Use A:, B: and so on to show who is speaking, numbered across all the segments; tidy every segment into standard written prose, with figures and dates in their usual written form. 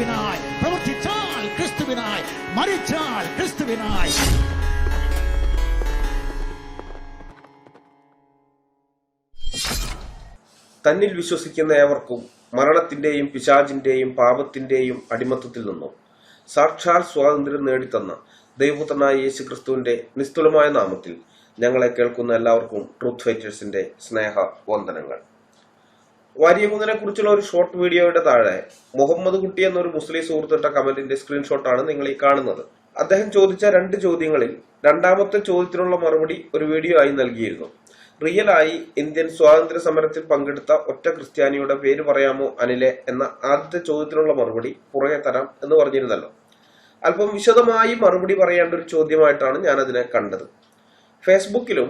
A: ക്രിസ്തുവിനായി, പ്രവർത്തിച്ചാൽ ക്രിസ്തുവിനായി, മരിച്ചാൽ ക്രിസ്തുവിനായി.
B: തന്നിൽ വിശ്വസിക്കുന്ന ഏവർക്കും മരണത്തിന്റെയും പിശാചിന്റെയും പാപത്തിന്റെയും അടിമത്തത്തിൽ നിന്നും സാക്ഷാൽ സ്വാതന്ത്ര്യം നേടിത്തന്ന ദൈവപുത്രനായ യേശു ക്രിസ്തുവിന്റെ നിസ്തുലമായ നാമത്തിൽ ഞങ്ങളെ കേൾക്കുന്ന എല്ലാവർക്കും ട്രൂത്ത് ഫൈറ്റേഴ്സിന്റെ സ്നേഹ വന്ദനങ്ങൾ. വാര്യകുന്നതിനെ കുറിച്ചുള്ള ഒരു ഷോർട്ട് വീഡിയോയുടെ താഴെ മുഹമ്മദ് കുട്ടി എന്നൊരു മുസ്ലിം സുഹൃത്തിട്ട കമന്റിന്റെ സ്ക്രീൻഷോട്ടാണ് നിങ്ങൾ ഈ കാണുന്നത്. അദ്ദേഹം ചോദിച്ച 2 ചോദ്യങ്ങളിൽ രണ്ടാമത്തെ ചോദ്യത്തിനുള്ള മറുപടി ഒരു വീഡിയോ ആയി നൽകിയിരുന്നു. റിയലായി ഇന്ത്യൻ സ്വാതന്ത്ര്യ സമരത്തിൽ പങ്കെടുത്ത ഒറ്റ ക്രിസ്ത്യാനിയുടെ പേര് പറയാമോ അനിലെ എന്ന ആദ്യത്തെ ചോദ്യത്തിനുള്ള മറുപടി പുറകെ തരാം എന്ന് പറഞ്ഞിരുന്നല്ലോ. അല്പം വിശദമായി മറുപടി പറയേണ്ട ഒരു ചോദ്യമായിട്ടാണ് ഞാൻ അതിനെ കണ്ടത്. ഫേസ്ബുക്കിലും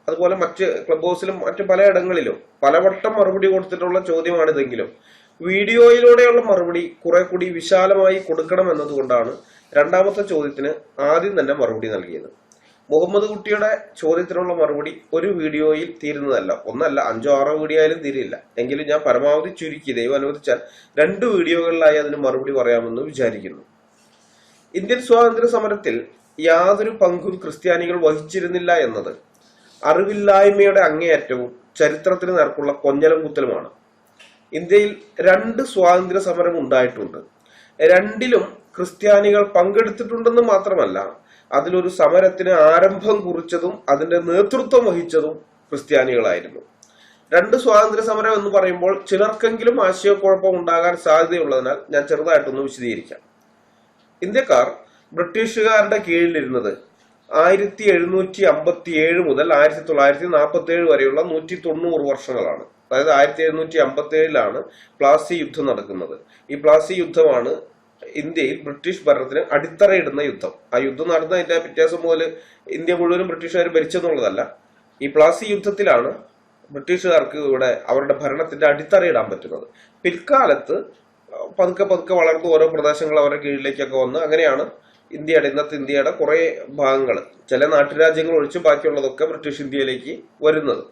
B: അതുപോലെ മറ്റ് ക്ലബ് ഹൗസിലും മറ്റു പലയിടങ്ങളിലും പലവട്ടം മറുപടി കൊടുത്തിട്ടുള്ള ചോദ്യമാണിതെങ്കിലും വീഡിയോയിലൂടെയുള്ള മറുപടി കുറെ കൂടി വിശാലമായി കൊടുക്കണം എന്നതുകൊണ്ടാണ് രണ്ടാമത്തെ ചോദ്യത്തിന് ആദ്യം തന്നെ മറുപടി നൽകിയത്. മുഹമ്മദ് കുട്ടിയുടെ ചോദ്യത്തിനുള്ള മറുപടി ഒരു വീഡിയോയിൽ തീരുന്നതല്ല, 1 അല്ല 5 6 വീഡിയോ ആയാലും തീരില്ല. എങ്കിലും ഞാൻ പരമാവധി ചുരുക്കി ദൈവം അനുവദിച്ചാൽ 2 വീഡിയോകളിലായി അതിന് മറുപടി പറയാമെന്ന് വിചാരിക്കുന്നു. ഇന്ത്യൻ സ്വാതന്ത്ര്യ സമരത്തിൽ യാതൊരു പങ്കും ക്രിസ്ത്യാനികൾ വഹിച്ചിരുന്നില്ല എന്നത് അറിവില്ലായ്മയുടെ അങ്ങേയറ്റവും ചരിത്രത്തിന് നേർക്കുള്ള കൊഞ്ഞലം കുത്തലുമാണ്. ഇന്ത്യയിൽ 2 സ്വാതന്ത്ര്യ സമരം ഉണ്ടായിട്ടുണ്ട്. 2ലും ക്രിസ്ത്യാനികൾ പങ്കെടുത്തിട്ടുണ്ടെന്ന് മാത്രമല്ല, അതിലൊരു സമരത്തിന് ആരംഭം കുറിച്ചതും അതിന്റെ നേതൃത്വം വഹിച്ചതും ക്രിസ്ത്യാനികളായിരുന്നു. 2 സ്വാതന്ത്ര്യ സമരം എന്ന് പറയുമ്പോൾ ചിലർക്കെങ്കിലും ആശയക്കുഴപ്പം ഉണ്ടാകാൻ സാധ്യതയുള്ളതിനാൽ ഞാൻ ചെറുതായിട്ടൊന്ന് വിശദീകരിക്കാം. ഇന്ത്യക്കാർ ബ്രിട്ടീഷുകാരുടെ കീഴിലിരുന്നത് 1757 മുതൽ 1947 വരെയുള്ള 190 വർഷങ്ങളാണ്. അതായത് 1757 പ്ലാസി യുദ്ധം നടക്കുന്നത്. ഈ പ്ലാസി യുദ്ധമാണ് ഇന്ത്യയിൽ ബ്രിട്ടീഷ് ഭരണത്തിന് അടിത്തറയിടുന്ന യുദ്ധം. ആ യുദ്ധം നടന്നതിന്റെ വ്യത്യാസം മുതൽ ഇന്ത്യ മുഴുവനും ബ്രിട്ടീഷുകാർ ഭരിച്ചെന്നുള്ളതല്ല. ഈ പ്ലാസി യുദ്ധത്തിലാണ് ബ്രിട്ടീഷുകാർക്ക് ഇവിടെ അവരുടെ ഭരണത്തിന്റെ അടിത്തറയിടാൻ പറ്റുന്നത്. പിൽക്കാലത്ത് പതുക്കെ പതുക്കെ വളർന്ന് ഓരോ പ്രദേശങ്ങൾ അവരുടെ കീഴിലേക്കൊക്കെ വന്ന് അങ്ങനെയാണ് ഇന്നത്തെ ഇന്ത്യയുടെ കുറെ ഭാഗങ്ങൾ, ചില നാട്ടുരാജ്യങ്ങൾ ഒഴിച്ച് ബാക്കിയുള്ളതൊക്കെ ബ്രിട്ടീഷ് ഇന്ത്യയിലേക്ക് വരുന്നത്.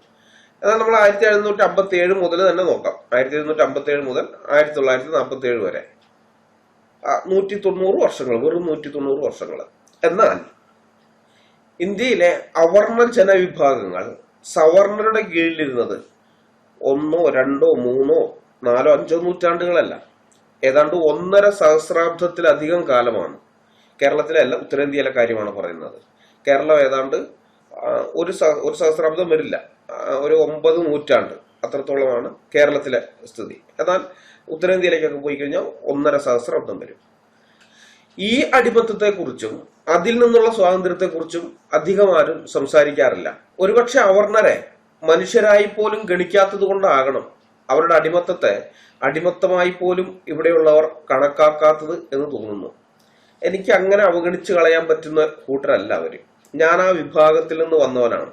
B: എന്നാൽ നമ്മൾ 1757 മുതൽ തന്നെ നോക്കാം. 1757 മുതൽ 1947 വരെ 190 വർഷങ്ങൾ, വെറും 190 വർഷങ്ങൾ. എന്നാൽ ഇന്ത്യയിലെ അവർണ ജനവിഭാഗങ്ങൾ സവർണരുടെ കീഴിലിരുന്നത് 1 2 3 4 5 നൂറ്റാണ്ടുകളല്ല, ഏതാണ്ട് 1.5 സഹസ്രാബ്ദത്തിലധികം കാലമാണ്. കേരളത്തിലെ അല്ല, ഉത്തരേന്ത്യയിലെ കാര്യമാണ് പറയുന്നത്. കേരളം ഏതാണ്ട് ഒരു സഹസ്രാബ്ദം വരില്ല, ഒരു 9 നൂറ്റാണ്ട് അത്രത്തോളമാണ് കേരളത്തിലെ സ്ഥിതി. എന്നാൽ ഉത്തരേന്ത്യയിലേക്കൊക്കെ പോയി കഴിഞ്ഞാൽ 1.5 സഹസ്രാബ്ദം വരും. ഈ അടിമത്തത്തെക്കുറിച്ചും അതിൽ നിന്നുള്ള സ്വാതന്ത്ര്യത്തെക്കുറിച്ചും അധികം ആരും സംസാരിക്കാറില്ല. ഒരുപക്ഷെ അവർണരെ മനുഷ്യരായി പോലും ഗണിക്കാത്തത് കൊണ്ടാകണം അവരുടെ അടിമത്തത്തെ അടിമത്തമായി പോലും ഇവിടെയുള്ളവർ കണക്കാക്കാത്തത് എന്ന് തോന്നുന്നു. എനിക്ക് അങ്ങനെ അവഗണിച്ചു കളയാൻ പറ്റുന്ന കൂട്ടരല്ല അവര്. ഞാൻ ആ വിഭാഗത്തിൽ നിന്ന് വന്നവനാണ്.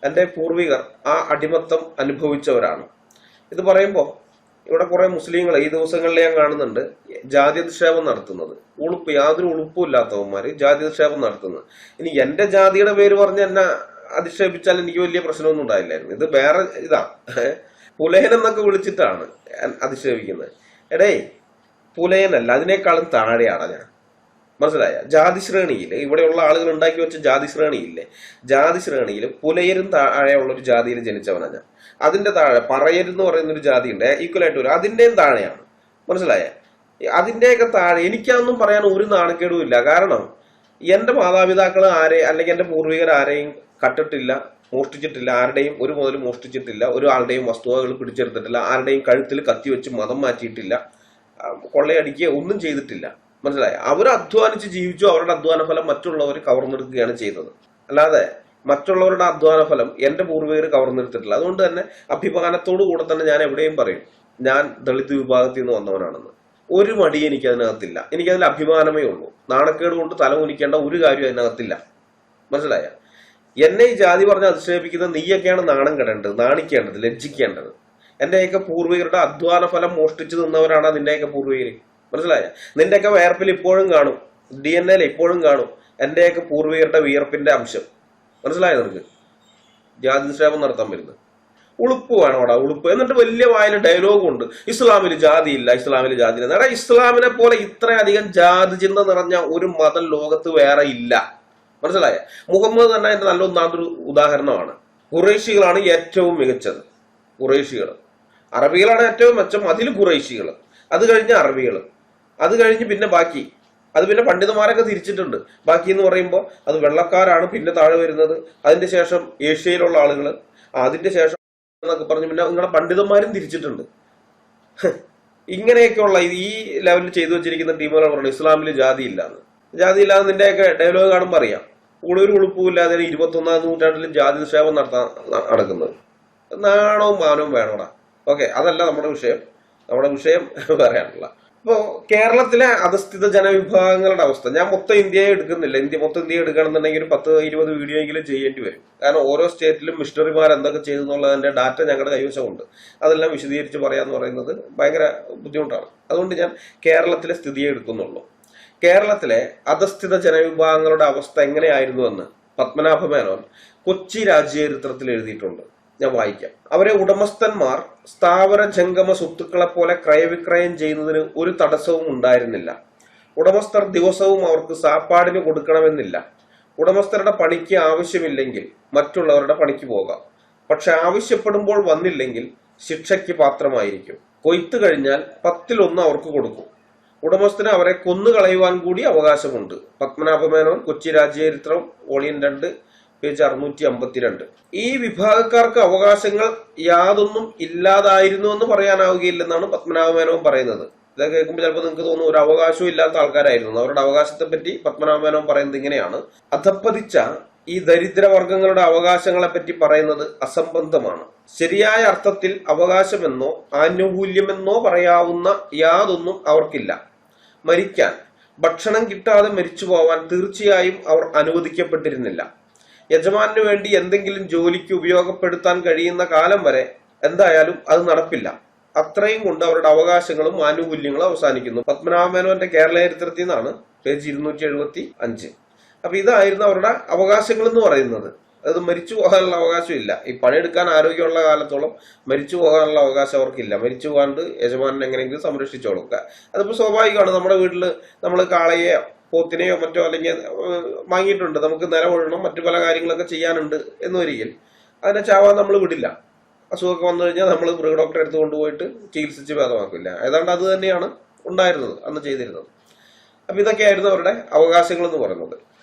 B: എൻ്റെ പൂർവികർ ആ അടിമത്തം അനുഭവിച്ചവരാണ്. ഇത് പറയുമ്പോൾ ഇവിടെ കുറെ മുസ്ലിങ്ങൾ ഈ ദിവസങ്ങളിൽ ഞാൻ കാണുന്നുണ്ട് ജാതി അധിക്ഷേപം നടത്തുന്നത്. യാതൊരു ഉളുപ്പും ഇല്ലാത്തവന്മാര് ജാതി അധിക്ഷേപം നടത്തുന്നത്. ഇനി എന്റെ ജാതിയുടെ പേര് പറഞ്ഞ് എന്നെ അധിക്ഷേപിച്ചാൽ എനിക്ക് വലിയ പ്രശ്നമൊന്നും ഉണ്ടായില്ലായിരുന്നു. ഇത് വേറെ ഇതാ, പുലയൻ എന്നൊക്കെ വിളിച്ചിട്ടാണ് അധിക്ഷേപിക്കുന്നത്. എടേ, പുലയനല്ല, അതിനേക്കാളും താഴെയാണ് ഞാൻ. മനസ്സിലായ? ജാതി ശ്രേണിയിൽ ഇവിടെയുള്ള ആളുകൾ ഉണ്ടാക്കി വെച്ച ജാതി ശ്രേണിയില്ലേ, ജാതി ശ്രേണിയിൽ പുലയരും താഴെയുള്ള ഒരു ജാതിയിൽ ജനിച്ചവനാണ് ഞാൻ. അതിന്റെ താഴെ പറയരെന്ന് പറയുന്ന ഒരു ജാതി ഉണ്ട്, ഈക്വലായിട്ട് വരും, അതിന്റെയും താഴെയാണ്. മനസ്സിലായ? അതിന്റെയൊക്കെ താഴെ എനിക്കൊന്നും പറയാൻ ഒരു നാണക്കേടും ഇല്ല. കാരണം എന്റെ മാതാപിതാക്കൾ അല്ലെങ്കിൽ എന്റെ പൂർവികർ ആരെയും കട്ടിട്ടില്ല, മോഷ്ടിച്ചിട്ടില്ല, ആരുടെയും ഒരു മുതൽ മോഷ്ടിച്ചിട്ടില്ല, ഒരാളുടെയും വസ്തുവകൾ പിടിച്ചെടുത്തിട്ടില്ല, ആരുടെയും കഴുത്തിൽ കത്തിവെച്ച് മതം മാറ്റിയിട്ടില്ല, കൊള്ളയടിക്കുക ഒന്നും ചെയ്തിട്ടില്ല. മനസ്സിലായ? അവർ അധ്വാനിച്ച് ജീവിച്ചു. അവരുടെ അധ്വാന ഫലം മറ്റുള്ളവർ കവർന്നെടുക്കുകയാണ് ചെയ്തത്. അല്ലാതെ മറ്റുള്ളവരുടെ അധ്വാന ഫലം എന്റെ പൂർവികർ കവർന്നെടുത്തിട്ടില്ല. അതുകൊണ്ട് തന്നെ അഭിമാനത്തോടു കൂടെ തന്നെ ഞാൻ എവിടെയും പറയും ഞാൻ ദളിത് വിഭാഗത്തിൽ നിന്ന് വന്നവനാണെന്ന്. ഒരു മടി എനിക്ക് അതിനകത്തില്ല. എനിക്കതിൽ അഭിമാനമേ ഉള്ളൂ. നാണക്കേട് കൊണ്ട് തല കുനിക്കേണ്ട ഒരു കാര്യം അതിനകത്തില്ല. മനസ്സിലായ? എന്നെ ഈ ജാതി പറഞ്ഞ് അധിക്ഷേപിക്കുന്ന നീയൊക്കെയാണ് നാണം കെടേണ്ടത്, നാണിക്കേണ്ടത്, ലജ്ജിക്കേണ്ടത്. എന്റെയൊക്കെ പൂർവികരുടെ അധ്വാന ഫലം മോഷ്ടിച്ചു നിന്നവരാണ് അതിന്റെയൊക്കെ പൂർവികര്. മനസ്സിലായ? നിന്റെയൊക്കെ വിയർപ്പിൽ ഇപ്പോഴും കാണും, DNA ഇപ്പോഴും കാണും എന്റെയൊക്കെ പൂർവികരുടെ വിയർപ്പിന്റെ അംശം. മനസ്സിലായോ നിനക്ക്? ജാതി നിക്ഷേപം നടത്താൻ വരുന്നത് ഉളുപ്പ് വേണോടാ, ഉളുപ്പ്. എന്നിട്ട് വലിയ വായിൽ ഡയലോഗും ഉണ്ട്, ഇസ്ലാമിൽ ജാതിയില്ല, ഇസ്ലാമിൽ ജാതിയില്ല. എടാ, ഇസ്ലാമിനെ പോലെ ഇത്രയധികം ജാതി ചിന്ത നിറഞ്ഞ ഒരു മതം ലോകത്ത് വേറെ ഇല്ല. മനസ്സിലായ? മുഹമ്മദ് തന്നെ അതിന്റെ നല്ലൊന്നാമതൊരു ഉദാഹരണമാണ്. ഖുറൈശികളാണ് ഏറ്റവും മികച്ചത്. ഖുറൈശികൾ, അറബികളാണ് ഏറ്റവും മെച്ചം, അതിൽ ഖുറൈശികൾ, അത് കഴിഞ്ഞ് അറബികൾ, അത് കഴിഞ്ഞ് പിന്നെ ബാക്കി. അത് പിന്നെ പണ്ഡിതന്മാരൊക്കെ തിരിച്ചിട്ടുണ്ട്. ബാക്കി എന്ന് പറയുമ്പോൾ അത് വെള്ളക്കാരാണ് പിന്നെ താഴെ വരുന്നത്, അതിന്റെ ശേഷം ഏഷ്യയിലുള്ള ആളുകൾ, അതിന്റെ ശേഷം എന്നൊക്കെ പറഞ്ഞ് പിന്നെ നിങ്ങളുടെ പണ്ഡിതന്മാരും തിരിച്ചിട്ടുണ്ട്. ഇങ്ങനെയൊക്കെയുള്ള ഈ ലെവലിൽ ചെയ്തു വെച്ചിരിക്കുന്ന ടീമുകൾ പറഞ്ഞു ഇസ്ലാമിൽ ജാതി ഇല്ലാന്ന്. ജാതി ഇല്ലാന്ന് നിന്റെയൊക്കെ ഡയലോഗ് കാണുമ്പോൾ അറിയാം. കൂടുതൽ ഉളുപ്പുമില്ലാതെ 21ാം നൂറ്റാണ്ടിലും ജാതി നിക്ഷേപം നടക്കുന്നത്. നാണവും മാനവും വേണോടാ. ഓക്കെ, അതല്ല നമ്മുടെ വിഷയം. നമ്മുടെ വിഷയം പറയാനുള്ള. ഇപ്പോ കേരളത്തിലെ അധസ്ഥിത ജനവിഭാഗങ്ങളുടെ അവസ്ഥ, ഞാൻ മൊത്തം ഇന്ത്യയെ എടുക്കുന്നില്ല. മൊത്തം ഇന്ത്യ എടുക്കണമെന്നുണ്ടെങ്കിൽ ഒരു 10-20 വീഡിയോ എങ്കിലും ചെയ്യേണ്ടി വരും. കാരണം ഓരോ സ്റ്റേറ്റിലും മിഷണറിമാർ എന്തൊക്കെ ചെയ്തു എന്നുള്ളതിന്റെ ഡാറ്റ ഞങ്ങളുടെ കൈവശമുണ്ട്. അതെല്ലാം വിശദീകരിച്ച് പറയാന്ന് പറയുന്നത് ഭയങ്കര ബുദ്ധിമുട്ടാണ്. അതുകൊണ്ട് ഞാൻ കേരളത്തിലെ സ്ഥിതിയെ എടുക്കുന്നുള്ളൂ. കേരളത്തിലെ അധസ്ഥിത ജനവിഭാഗങ്ങളുടെ അവസ്ഥ എങ്ങനെയായിരുന്നുവെന്ന് പത്മനാഭ മേനോൻ കൊച്ചി രാജ്യചരിത്രത്തിൽ എഴുതിയിട്ടുണ്ട്. ഞാൻ വായിക്കാം. അവരെ ഉടമസ്ഥന്മാർ സ്ഥാവര ജംഗമ സ്വത്തുക്കളെ പോലെ ക്രയവിക്രയം ചെയ്യുന്നതിന് ഒരു തടസ്സവും ഉണ്ടായിരുന്നില്ല. ഉടമസ്ഥർ ദിവസവും അവർക്ക് സാപ്പാടിന് കൊടുക്കണമെന്നില്ല. ഉടമസ്ഥരുടെ പണിക്ക് ആവശ്യമില്ലെങ്കിൽ മറ്റുള്ളവരുടെ പണിക്ക് പോകാം. പക്ഷെ ആവശ്യപ്പെടുമ്പോൾ വന്നില്ലെങ്കിൽ ശിക്ഷയ്ക്ക് പാത്രമായിരിക്കും. കൊയ്ത്ത് കഴിഞ്ഞാൽ 10-1 അവർക്ക് കൊടുക്കും. ഉടമസ്ഥന് അവരെ കൊന്നുകളയുവാൻ കൂടി അവകാശമുണ്ട്. Padmanabha Menon Kochi രാജ്യചരിത്രം volume 2 page 652. ഈ വിഭാഗക്കാർക്ക് അവകാശങ്ങൾ യാതൊന്നും ഇല്ലാതായിരുന്നു എന്ന് പറയാനാവുകയില്ലെന്നാണ് പത്മനാഭമേനോൻ പറയുന്നത്. ഇതൊക്കെ കേൾക്കുമ്പോൾ ചിലപ്പോൾ നിങ്ങൾക്ക് തോന്നും ഒരു അവകാശവും ഇല്ലാത്ത ആൾക്കാരായിരുന്നു. അവരുടെ അവകാശത്തെ പറ്റി പത്മനാഭമേനോൻ പറയുന്നത് ഇങ്ങനെയാണ്: അധപ്പതിച്ച ഈ ദരിദ്രവർഗങ്ങളുടെ അവകാശങ്ങളെ പറ്റി പറയുന്നത് അസംബന്ധമാണ്. ശരിയായ അർത്ഥത്തിൽ അവകാശമെന്നോ ആനുകൂല്യമെന്നോ പറയാവുന്ന യാതൊന്നും അവർക്കില്ല. മരിക്കാൻ, ഭക്ഷണം കിട്ടാതെ മരിച്ചു പോവാൻ തീർച്ചയായും അവർ അനുവദിക്കപ്പെട്ടിരുന്നില്ല. യജമാനു വേണ്ടി എന്തെങ്കിലും ജോലിക്ക് ഉപയോഗപ്പെടുത്താൻ കഴിയുന്ന കാലം വരെ എന്തായാലും അത് നടപ്പില്ല. അത്രയും കൊണ്ട് അവരുടെ അവകാശങ്ങളും ആനുകൂല്യങ്ങളും അവസാനിക്കുന്നു. പത്മനാഭമേനോന്റെ കേരള ചരിത്രത്തിൽ നിന്നാണ്, പേജ് 275. അപ്പൊ ഇതായിരുന്നു അവരുടെ അവകാശങ്ങൾ എന്ന് പറയുന്നത്. അത് മരിച്ചു പോകാനുള്ള അവകാശം ഇല്ല. ഈ പണിയെടുക്കാൻ ആരോഗ്യമുള്ള കാലത്തോളം മരിച്ചു പോകാനുള്ള അവകാശം അവർക്കില്ല. മരിച്ചു പോകാണ്ട് യജമാനൻ എങ്ങനെയെങ്കിലും സംരക്ഷിച്ചോളും. അതിപ്പോ സ്വാഭാവികമാണ്. നമ്മുടെ വീട്ടിൽ നമ്മൾ കാളയെ പോത്തിനെയോ മറ്റോ അല്ലെങ്കിൽ വാങ്ങിയിട്ടുണ്ട്, നമുക്ക് നിലകൊള്ളണം, മറ്റു പല കാര്യങ്ങളൊക്കെ ചെയ്യാനുണ്ട് എന്ന് വരികിൽ അതിനെ ചാവാൻ നമ്മൾ വിടില്ല. അസുഖമൊക്കെ വന്നു കഴിഞ്ഞാൽ നമ്മൾ മൃഗ ഡോക്ടറെ അടുത്ത് കൊണ്ടുപോയിട്ട് ചികിത്സിച്ച് ഭേദമാക്കില്ല. ഏതാണ്ട് അത് തന്നെയാണ് ഉണ്ടായിരുന്നത്, അന്ന് ചെയ്തിരുന്നത്. അപ്പൊ ഇതൊക്കെയായിരുന്നു അവരുടെ അവകാശങ്ങൾ എന്ന് പറയുന്നത്.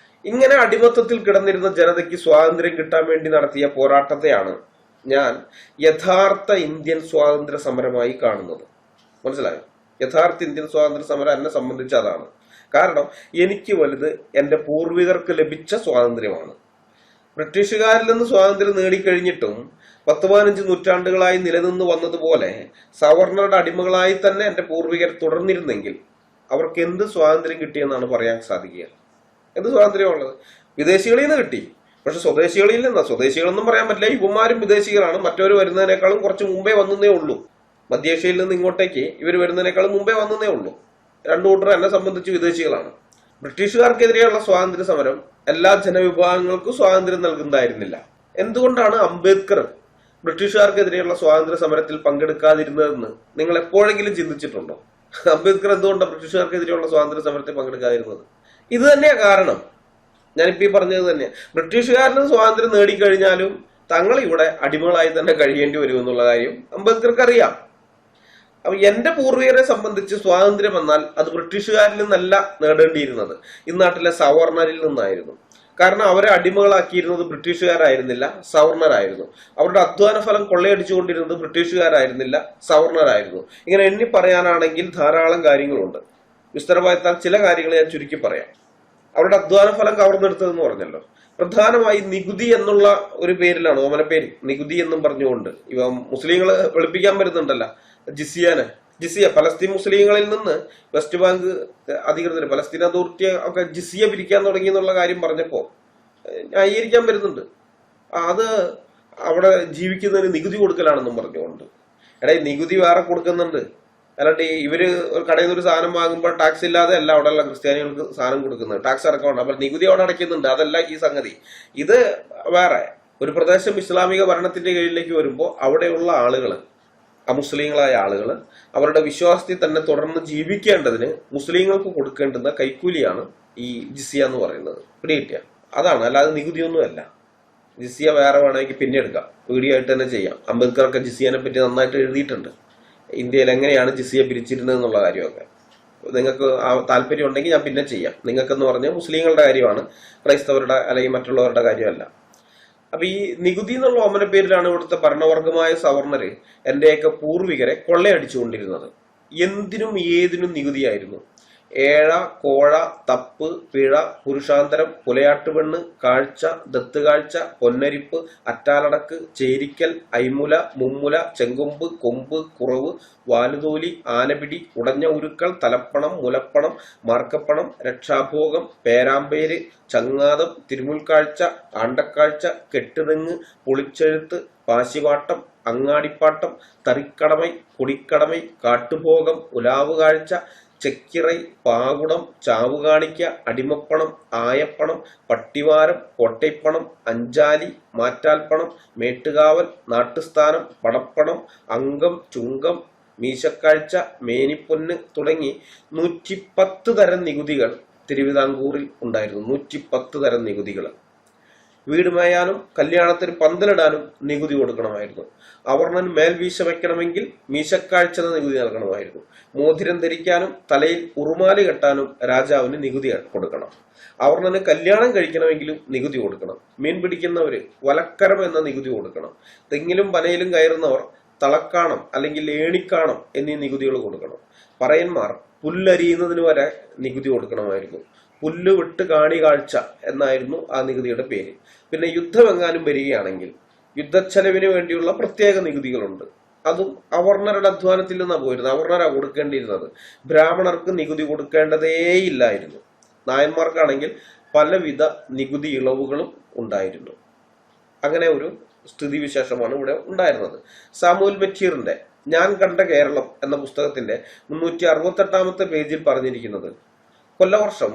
B: ഇങ്ങനെ അടിമത്തത്തിൽ കിടന്നിരുന്ന ജനതയ്ക്ക് സ്വാതന്ത്ര്യം കിട്ടാൻ വേണ്ടി നടത്തിയ പോരാട്ടത്തെയാണ് ഞാൻ യഥാർത്ഥ ഇന്ത്യൻ സ്വാതന്ത്ര്യ സമരമായി കാണുന്നത്. മനസ്സിലായോ? യഥാർത്ഥ ഇന്ത്യൻ സ്വാതന്ത്ര്യ സമരം എന്നെ സംബന്ധിച്ച് അതാണ്. കാരണം എനിക്ക് വലുത് എന്റെ പൂർവികർക്ക് ലഭിച്ച സ്വാതന്ത്ര്യമാണ്. ബ്രിട്ടീഷുകാരിൽ നിന്ന് സ്വാതന്ത്ര്യം നേടിക്കഴിഞ്ഞിട്ടും 10-15 നൂറ്റാണ്ടുകളായി നിലനിന്ന് വന്നതുപോലെ സവർണറുടെ അടിമകളായി തന്നെ എന്റെ പൂർവികർ തുടർന്നിരുന്നെങ്കിൽ അവർക്ക് എന്ത് സ്വാതന്ത്ര്യം കിട്ടിയെന്നാണ് പറയാൻ സാധിക്കുക? എന്ത് സ്വാതന്ത്ര്യമുള്ളത്? വിദേശികളിൽ നിന്ന് കിട്ടി, പക്ഷെ സ്വദേശികളിൽ നിന്നാ. സ്വദേശികളൊന്നും പറയാൻ പറ്റില്ല. ഇവന്മാരും വിദേശികളാണ്. മറ്റവർ വരുന്നതിനേക്കാളും കുറച്ച് മുമ്പേ വന്നേ ഉള്ളൂ. മധ്യേഷ്യയിൽ നിന്ന് ഇങ്ങോട്ടേക്ക് ഇവർ വരുന്നതിനേക്കാളും മുമ്പേ വന്നേ ഉള്ളൂ. രണ്ടു കൂട്ടർ എന്നെ സംബന്ധിച്ച് വിദേശികളാണ്. ബ്രിട്ടീഷുകാർക്കെതിരെയുള്ള സ്വാതന്ത്ര്യ സമരം എല്ലാ ജനവിഭാഗങ്ങൾക്കും സ്വാതന്ത്ര്യം നൽകുന്നതായിരുന്നില്ല. എന്തുകൊണ്ടാണ് അംബേദ്കർ ബ്രിട്ടീഷുകാർക്കെതിരെയുള്ള സ്വാതന്ത്ര്യ സമരത്തിൽ പങ്കെടുക്കാതിരുന്നതെന്ന് നിങ്ങൾ എപ്പോഴെങ്കിലും ചിന്തിച്ചിട്ടുണ്ടോ? അംബേദ്കർ എന്തുകൊണ്ടാണ് ബ്രിട്ടീഷുകാർക്കെതിരെയുള്ള സ്വാതന്ത്ര്യ സമരത്തിൽ പങ്കെടുക്കാതിരുന്നത്? ഇത് തന്നെയാ കാരണം. ഞാനിപ്പോ ഈ പറഞ്ഞത് തന്നെയാ. ബ്രിട്ടീഷുകാരന് സ്വാതന്ത്ര്യം നേടിക്കഴിഞ്ഞാലും തങ്ങൾ ഇവിടെ അടിമകളായി തന്നെ കഴിയേണ്ടി വരും എന്നുള്ള കാര്യം അംബേദ്കർക്ക് അറിയാം. അപ്പൊ എന്റെ പൂർവികരെ സംബന്ധിച്ച് സ്വാതന്ത്ര്യം എന്നാൽ അത് ബ്രിട്ടീഷുകാരിൽ നിന്നല്ല നേടേണ്ടിയിരുന്നത്, ഇന്നാട്ടിലെ സവർണരിൽ നിന്നായിരുന്നു. കാരണം അവരെ അടിമകളാക്കിയിരുന്നത് ബ്രിട്ടീഷുകാരായിരുന്നില്ല, സവർണരായിരുന്നു. അവരുടെ അധ്വാന ഫലം കൊള്ളയടിച്ചുകൊണ്ടിരുന്നത് ബ്രിട്ടീഷുകാരായിരുന്നില്ല, സവർണരായിരുന്നു. ഇങ്ങനെ എണ്ണി പറയാനാണെങ്കിൽ ധാരാളം കാര്യങ്ങളുണ്ട്. വിസ്തരമായിത്താൽ ചില കാര്യങ്ങൾ ഞാൻ ചുരുക്കി പറയാം. അവരുടെ അധ്വാന ഫലം കവർന്നെടുത്തതെന്ന് പറഞ്ഞല്ലോ. പ്രധാനമായി നികുതി എന്നുള്ള ഒരു പേരിലാണ്, ഓമനപ്പേര് നികുതി എന്നും പറഞ്ഞുകൊണ്ട് ഇവ മുസ്ലിങ്ങൾ വെളുപ്പിക്കാൻ വരുന്നുണ്ടല്ലോ. ജിസിയ പലസ്തീൻ മുസ്ലിങ്ങളിൽ നിന്ന് വെസ്റ്റ് ബാങ്ക് അധികൃതർ, പലസ്തീൻ അതോറിറ്റി ഒക്കെ ജിസിയ പിരിക്കാൻ തുടങ്ങി എന്നുള്ള കാര്യം പറഞ്ഞപ്പോ ന്യായീകരിക്കാൻ വരുന്നുണ്ട്. അത് അവിടെ ജീവിക്കുന്നതിന് നികുതി കൊടുക്കലാണെന്നും പറഞ്ഞുകൊണ്ട്. എടാ, നികുതി വേറെ കൊടുക്കുന്നുണ്ട്. അല്ലാണ്ട് ഇവര് കടയിൽ നിന്ന് ഒരു സാധനം വാങ്ങുമ്പോൾ ടാക്സ് ഇല്ലാതെ അല്ല അവിടെയുള്ള ക്രിസ്ത്യാനികൾക്ക് സാധനം കൊടുക്കുന്നത്, ടാക്സ് അടക്കമുണ്ട്. അപ്പൊ നികുതി അവിടെ അടയ്ക്കുന്നുണ്ട്. അതല്ല ഈ സംഗതി. ഇത് വേറെ. ഒരു പ്രദേശം ഇസ്ലാമിക ഭരണത്തിന്റെ കീഴിലേക്ക് വരുമ്പോൾ അവിടെയുള്ള ആളുകൾ, അമുസ്ലിങ്ങളായ ആളുകൾ അവരുടെ വിശ്വാസത്തിൽ തന്നെ തുടർന്ന് ജീവിക്കേണ്ടതിന് മുസ്ലിങ്ങൾക്ക് കൊടുക്കേണ്ടുന്ന കൈക്കൂലിയാണ് ഈ ജിസിയ എന്ന് പറയുന്നത്. പിടികിട്ടിയ അതാണ്, അല്ലാതെ നികുതിയൊന്നുമല്ല. ജിസിയ വേറെ വേണമെങ്കിൽ പിന്നെ എടുക്കാം, വീഡിയോ ആയിട്ട് തന്നെ ചെയ്യാം. അംബേദ്കർക്ക് ജിസിയനെ പറ്റി നന്നായിട്ട് എഴുതിയിട്ടുണ്ട്, ഇന്ത്യയിൽ എങ്ങനെയാണ് ജിസിയ പിരിച്ചിരുന്നത് എന്നുള്ള കാര്യമൊക്കെ. നിങ്ങൾക്ക് താല്പര്യം ഉണ്ടെങ്കിൽ ഞാൻ പിന്നെ ചെയ്യാം. നിങ്ങൾക്കെന്ന് പറഞ്ഞാൽ മുസ്ലിങ്ങളുടെ കാര്യമാണ്, ക്രൈസ്തവരുടെ അല്ലെങ്കിൽ മറ്റുള്ളവരുടെ കാര്യമല്ല. അപ്പൊ ഈ നികുതി എന്നുള്ള ഓമന പേരിലാണ് ഇവിടുത്തെ ഭരണവർഗമായ സവർണര് എന്റെയൊക്കെ പൂർവികരെ കൊള്ളയടിച്ചുകൊണ്ടിരുന്നത്. എന്തിനും ഏതിനും നികുതിയായിരുന്നു. ഏഴ, കോഴ, തപ്പ്, പിഴ, പുരുഷാന്തരം, പുലയാട്ടുപെണ്ണ്, കാഴ്ച, ദത്തുകാഴ്ച, പൊന്നരിപ്പ്, അറ്റാലടക്ക്, ചേരിക്കൽ, ഐമുല, മുമ്മുല, ചെങ്കൊമ്പ്, കൊമ്പ്, കുറവ്, വാലുതോലി, ആനപിടി, ഉടഞ്ഞ ഉരുക്കൾ, തലപ്പണം, മുലപ്പണം, മാർക്കപ്പണം, രക്ഷാഭോഗം, പേരാമ്പേര്, ചങ്ങാതം, തിരുമുൽക്കാഴ്ച, ആണ്ടക്കാഴ്ച, കെട്ടുതെങ്ങ്, പൊളിച്ചെഴുത്ത്, പാശിവാട്ടം, അങ്ങാടിപ്പാട്ടം, തറിക്കടമൈ, കൊടിക്കടമൈ, കാട്ടുഭോഗം, ഉലാവുകാഴ്ച, ചെക്കിറൈ, പാകുടം, ചാവുകാണിക്ക, അടിമപ്പണം, ആയപ്പണം, പട്ടിവാരം, കോട്ടൈപ്പണം, അഞ്ചാലി, മാറ്റാൽപ്പണം, മേട്ടുകാവൽ, നാട്ടുസ്ഥാനം, പടപ്പണം, അംഗം, ചുങ്കം, മീശക്കാഴ്ച, മേനിപ്പൊന്ന് തുടങ്ങി 110 തരം നികുതികൾ തിരുവിതാംകൂറിൽ ഉണ്ടായിരുന്നു. 110 തരം നികുതികൾ. വീട് മേയാനും കല്യാണത്തിന് പന്തലിടാനും നികുതി കൊടുക്കണമായിരുന്നു. അവർണന് മേൽവീശ വയ്ക്കണമെങ്കിൽ മീശക്കാഴ്ച നികുതി നൽകണമായിരുന്നു. മോതിരം ധരിക്കാനും തലയിൽ ഉറുമാലി കെട്ടാനും രാജാവിന് നികുതി കൊടുക്കണം. അവർണന് കല്യാണം കഴിക്കണമെങ്കിലും നികുതി കൊടുക്കണം. മീൻ പിടിക്കുന്നവര് വലക്കരം എന്ന നികുതി കൊടുക്കണം. തെങ്ങിലും പനയിലും കയറുന്നവർ തളക്കാണം അല്ലെങ്കിൽ ഏണിക്കാണം എന്നീ നികുതികൾ കൊടുക്കണം. പറയന്മാർ പുല്ലരിയുന്നതിന് വരെ നികുതി കൊടുക്കണമായിരുന്നു. പുല്ല് വിട്ട് കാണി കാഴ്ച എന്നായിരുന്നു ആ നികുതിയുടെ പേര്. പിന്നെ യുദ്ധമെങ്ങാനും വരികയാണെങ്കിൽ യുദ്ധച്ചെലവിന് വേണ്ടിയുള്ള പ്രത്യേക നികുതികളുണ്ട്. അതും അവർണരുടെ അധ്വാനത്തിൽ നിന്നാണ് പോയിരുന്നത്. അവർണരാ കൊടുക്കേണ്ടിയിരുന്നത്. ബ്രാഹ്മണർക്ക് നികുതി കൊടുക്കേണ്ടതേയില്ലായിരുന്നു. നായന്മാർക്കാണെങ്കിൽ പലവിധ നികുതി ഇളവുകളും ഉണ്ടായിരുന്നു. അങ്ങനെ ഒരു സ്ഥിതിവിശേഷമാണ് ഇവിടെ ഉണ്ടായിരുന്നത്. സാമുവൽ ബെറ്റീറിന്റെ ഞാൻ കണ്ട കേരളം എന്ന പുസ്തകത്തിന്റെ 368 പേജിൽ പറഞ്ഞിരിക്കുന്നത്, കൊല്ലവർഷം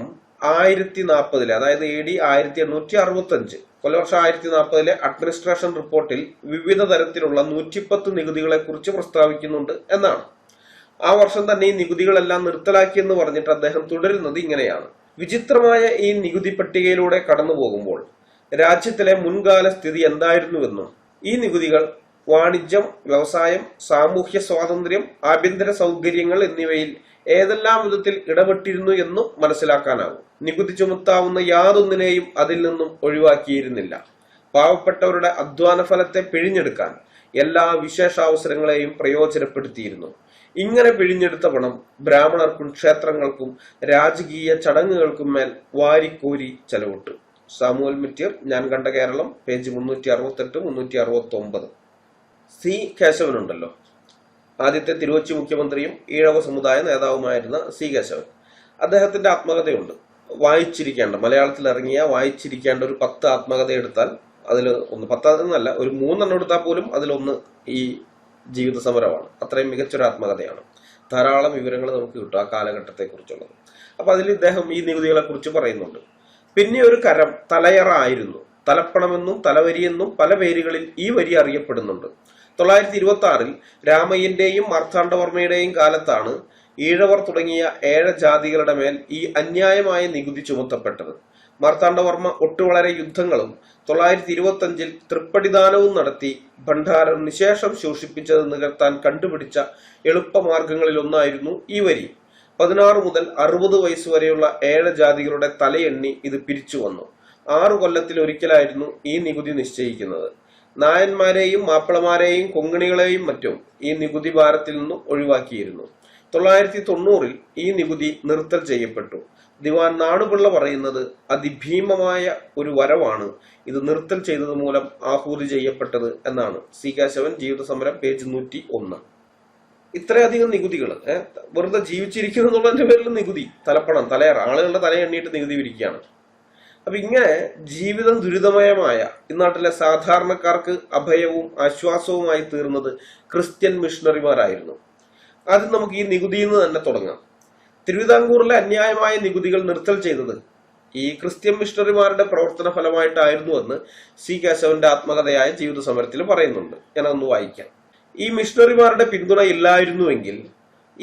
B: 1040, അതായത് AD 1865, കൊല്ലവർഷം 1040 അഡ്മിനിസ്ട്രേഷൻ റിപ്പോർട്ടിൽ വിവിധ തരത്തിലുള്ള 110 നികുതികളെ കുറിച്ച് പ്രസ്താവിക്കുന്നുണ്ട് എന്നാണ്. ആ വർഷം തന്നെ ഈ നികുതികളെല്ലാം നിർത്തലാക്കിയെന്ന് പറഞ്ഞിട്ട് അദ്ദേഹം തുടരുന്നത് ഇങ്ങനെയാണ്: വിചിത്രമായ ഈ നികുതി പട്ടികയിലൂടെ കടന്നു പോകുമ്പോൾ രാജ്യത്തിലെ മുൻകാല സ്ഥിതി എന്തായിരുന്നുവെന്നും ഈ നികുതികൾ വാണിജ്യം, വ്യവസായം, സാമൂഹ്യ സ്വാതന്ത്ര്യം, ആഭ്യന്തര സൗകര്യങ്ങൾ എന്നിവയിൽ ഏതെല്ലാം വിധത്തിൽ ഇടപെട്ടിരുന്നു എന്നും മനസ്സിലാക്കാനാവും. നികുതി ചുമത്താവുന്ന യാതൊന്നിനെയും അതിൽ നിന്നും ഒഴിവാക്കിയിരുന്നില്ല. പാവപ്പെട്ടവരുടെ അധ്വാന ഫലത്തെ പിഴിഞ്ഞെടുക്കാൻ എല്ലാ വിശേഷാവസരങ്ങളെയും പ്രയോജനപ്പെടുത്തിയിരുന്നു. ഇങ്ങനെ പിഴിഞ്ഞെടുത്ത പണം ബ്രാഹ്മണർക്കും ക്ഷേത്രങ്ങൾക്കും രാജകീയ ചടങ്ങുകൾക്കും മേൽ വാരിക്കോരി ചെലവിട്ടു. സാമുവൽ ബെറ്റീർ ഞാൻ കണ്ട കേരളം, പേജ് 368, 369. സി കേശവനുണ്ടല്ലോ, ആദ്യത്തെ തിരുവച്ചി മുഖ്യമന്ത്രിയും ഈഴവ സമുദായ നേതാവുമായിരുന്ന സി കേശവൻ. അദ്ദേഹത്തിന്റെ ആത്മകഥയുണ്ട്, വായിച്ചിരിക്കേണ്ട, മലയാളത്തിൽ ഇറങ്ങിയ വായിച്ചിരിക്കേണ്ട ഒരു 10 ആത്മകഥ എടുത്താൽ അതിൽ ഒന്ന്, 10 എന്നല്ല, ഒരു 3 എടുത്താൽ പോലും അതിലൊന്ന് ഈ ജീവിത സമരമാണ്. അത്രയും മികച്ചൊരു ആത്മകഥയാണ്. ധാരാളം വിവരങ്ങൾ നമുക്ക് കിട്ടും ആ കാലഘട്ടത്തെ കുറിച്ചുള്ളത്. അപ്പൊ അതിൽ ഇദ്ദേഹം ഈ നികുതികളെ കുറിച്ച് പറയുന്നുണ്ട്. പിന്നെ ഒരു കരം തലയറ ആയിരുന്നു. തലപ്പണമെന്നും തലവരിയെന്നും പല പേരുകളിൽ ഈ വരി അറിയപ്പെടുന്നുണ്ട്. 926 രാമയ്യന്റെയും മാർത്താണ്ഡവർമ്മയുടെയും കാലത്താണ് ഈഴവർ തുടങ്ങിയ 7 ജാതികളുടെ മേൽ ഈ അന്യായമായ നികുതി ചുമത്തപ്പെട്ടത്. മാർത്താണ്ഡവർമ്മ ഒട്ടുവളരെ യുദ്ധങ്ങളും 925 തൃപ്പടിദാനവും നടത്തി ഭണ്ഡാരം നിശേഷം ശോഷിപ്പിച്ചത് നികത്താൻ കണ്ടുപിടിച്ച എളുപ്പമാർഗങ്ങളിലൊന്നായിരുന്നു ഈ വരി. 16 മുതൽ 60 വയസ്സ് വരെയുള്ള 7 ജാതികളുടെ തലയെണ്ണി ഇത് പിരിച്ചു വന്നു. 6 കൊല്ലത്തിലൊരിക്കലായിരുന്നു ഈ നികുതി നിശ്ചയിക്കുന്നത്. നായന്മാരെയും മാപ്പിളമാരെയും കൊങ്ങിണികളെയും മറ്റും ഈ നികുതി ഭാരത്തിൽ നിന്നും ഒഴിവാക്കിയിരുന്നു. 990 ഈ നികുതി നിർത്തൽ ചെയ്യപ്പെട്ടു. ദിവാൻ നാണുപിള്ള പറയുന്നത് അതിഭീമമായ ഒരു വരവാണ് ഇത് നിർത്തൽ ചെയ്തത് മൂലം ആഹൂതി ചെയ്യപ്പെട്ടത് എന്നാണ്. സി കേശവൻ, ജീവിത സമരം, പേജ് 101. ഇത്രയധികം നികുതികൾ വെറുതെ ജീവിച്ചിരിക്കുന്നു എന്നുള്ളതിന്റെ പേരിൽ നികുതി, തലപ്പണം, തലയറ, ആളുകളുടെ തലയെണ്ണിയിട്ട് നികുതി പിരിക്കുകയാണ്. അപ്പൊ ഇങ്ങനെ ജീവിതം ദുരിതമയമായ ഇന്നാട്ടിലെ സാധാരണക്കാർക്ക് അഭയവും ആശ്വാസവുമായി തീർന്നത് ക്രിസ്ത്യൻ മിഷണറിമാരായിരുന്നു. ആദ്യം നമുക്ക് ഈ നികുതിയിൽ നിന്ന് തന്നെ തുടങ്ങാം. തിരുവിതാംകൂറിലെ അന്യായമായ നികുതികൾ നിർത്തൽ ചെയ്തത് ഈ ക്രിസ്ത്യൻ മിഷണറിമാരുടെ പ്രവർത്തന ഫലമായിട്ടായിരുന്നുവെന്ന് സി കേശവന്റെ ആത്മകഥയായ ജീവിത സമരത്തിൽ പറയുന്നുണ്ട്. ഞാനതൊന്ന് വായിക്കാം. ഈ മിഷണറിമാരുടെ പിന്തുണ ഇല്ലായിരുന്നുവെങ്കിൽ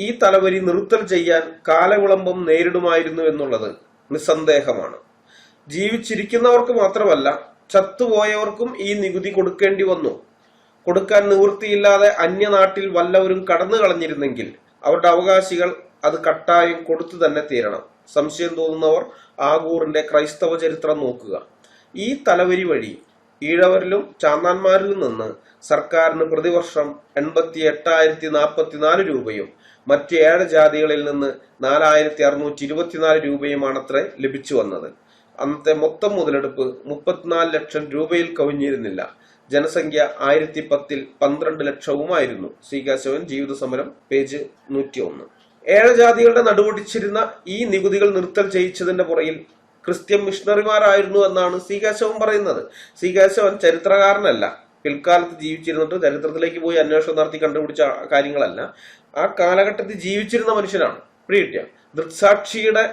B: ഈ തലവരി നിർത്തൽ ചെയ്യാൻ കാലവിളംബം നേരിടുമായിരുന്നു എന്നുള്ളത് നിസ്സന്ദേഹമാണ്. ജീവിച്ചിരിക്കുന്നവർക്ക് മാത്രമല്ല, ചത്തുപോയവർക്കും ഈ നികുതി കൊടുക്കേണ്ടി വന്നു. കൊടുക്കാൻ നിവൃത്തിയില്ലാതെ അന്യനാട്ടിൽ വല്ലവരും കടന്നു കളഞ്ഞിരുന്നെങ്കിൽ അവരുടെ അവകാശികൾ അത് കട്ടായം കൊടുത്തു തന്നെ തീരണം. സംശയം തോന്നുന്നവർ ആഗൂറിന്റെ ക്രൈസ്തവ ചരിത്രം നോക്കുക. ഈ തലവരി വഴി ഈഴവരിലും ചാന്നാന്മാരിലും നിന്ന് സർക്കാരിന് പ്രതിവർഷം 88,044 രൂപയും മറ്റ് 7 ജാതികളിൽ നിന്ന് 4,624 രൂപയുമാണത്രേ ലഭിച്ചു വന്നത്. അന്നത്തെ മൊത്തം മുതലെടുപ്പ് 34 ലക്ഷം രൂപയിൽ കവിഞ്ഞിരുന്നില്ല. ജനസംഖ്യ 1010-ൽ 12 ലക്ഷവുമായിരുന്നു. സി കേശവൻ ജീവിത സമരം പേജ് 101. 7 ജാതികളുടെ നടുവൊടിച്ചിരുന്ന ഈ നികുതികൾ നിർത്തൽ ചെയ്യിച്ചതിന്റെ പുറകിൽ ക്രിസ്ത്യൻ മിഷണറിമാരായിരുന്നു എന്നാണ് സി കേശവൻ പറയുന്നത്. സി കേശവൻ ചരിത്രകാരനല്ല, പിൽക്കാലത്ത് ജീവിച്ചിരുന്നിട്ട് ചരിത്രത്തിലേക്ക് പോയി അന്വേഷണം നടത്തി കണ്ടുപിടിച്ച കാര്യങ്ങളല്ല. ആ കാലഘട്ടത്തിൽ ജീവിച്ചിരുന്ന മനുഷ്യനാണ്. പിടികിട്ടിയ ദൃക്സാക്ഷിയുടെ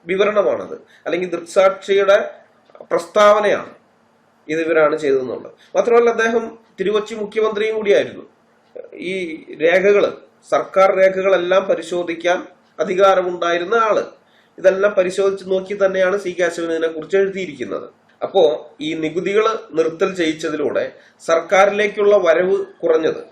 B: വിവരണമാണത്, അല്ലെങ്കിൽ ദൃക്സാക്ഷിയുടെ പ്രസ്താവനയാണ് ഇത് ഇവരാണ് ചെയ്തതെന്നുള്ളത്. മാത്രമല്ല, അദ്ദേഹം തിരുവച്ചി മുഖ്യമന്ത്രിയും കൂടിയായിരുന്നു. ഈ രേഖകള്, സർക്കാർ രേഖകളെല്ലാം പരിശോധിക്കാൻ അധികാരമുണ്ടായിരുന്ന ആള്. ഇതെല്ലാം പരിശോധിച്ച് നോക്കി തന്നെയാണ് സി കേശവൻ ഇതിനെ കുറിച്ച് എഴുതിയിരിക്കുന്നത്. അപ്പോ ഈ നികുതികൾ നിർത്തൽ ചെയ്യിച്ചതിലൂടെ സർക്കാരിലേക്കുള്ള വരവ് കുറഞ്ഞത്,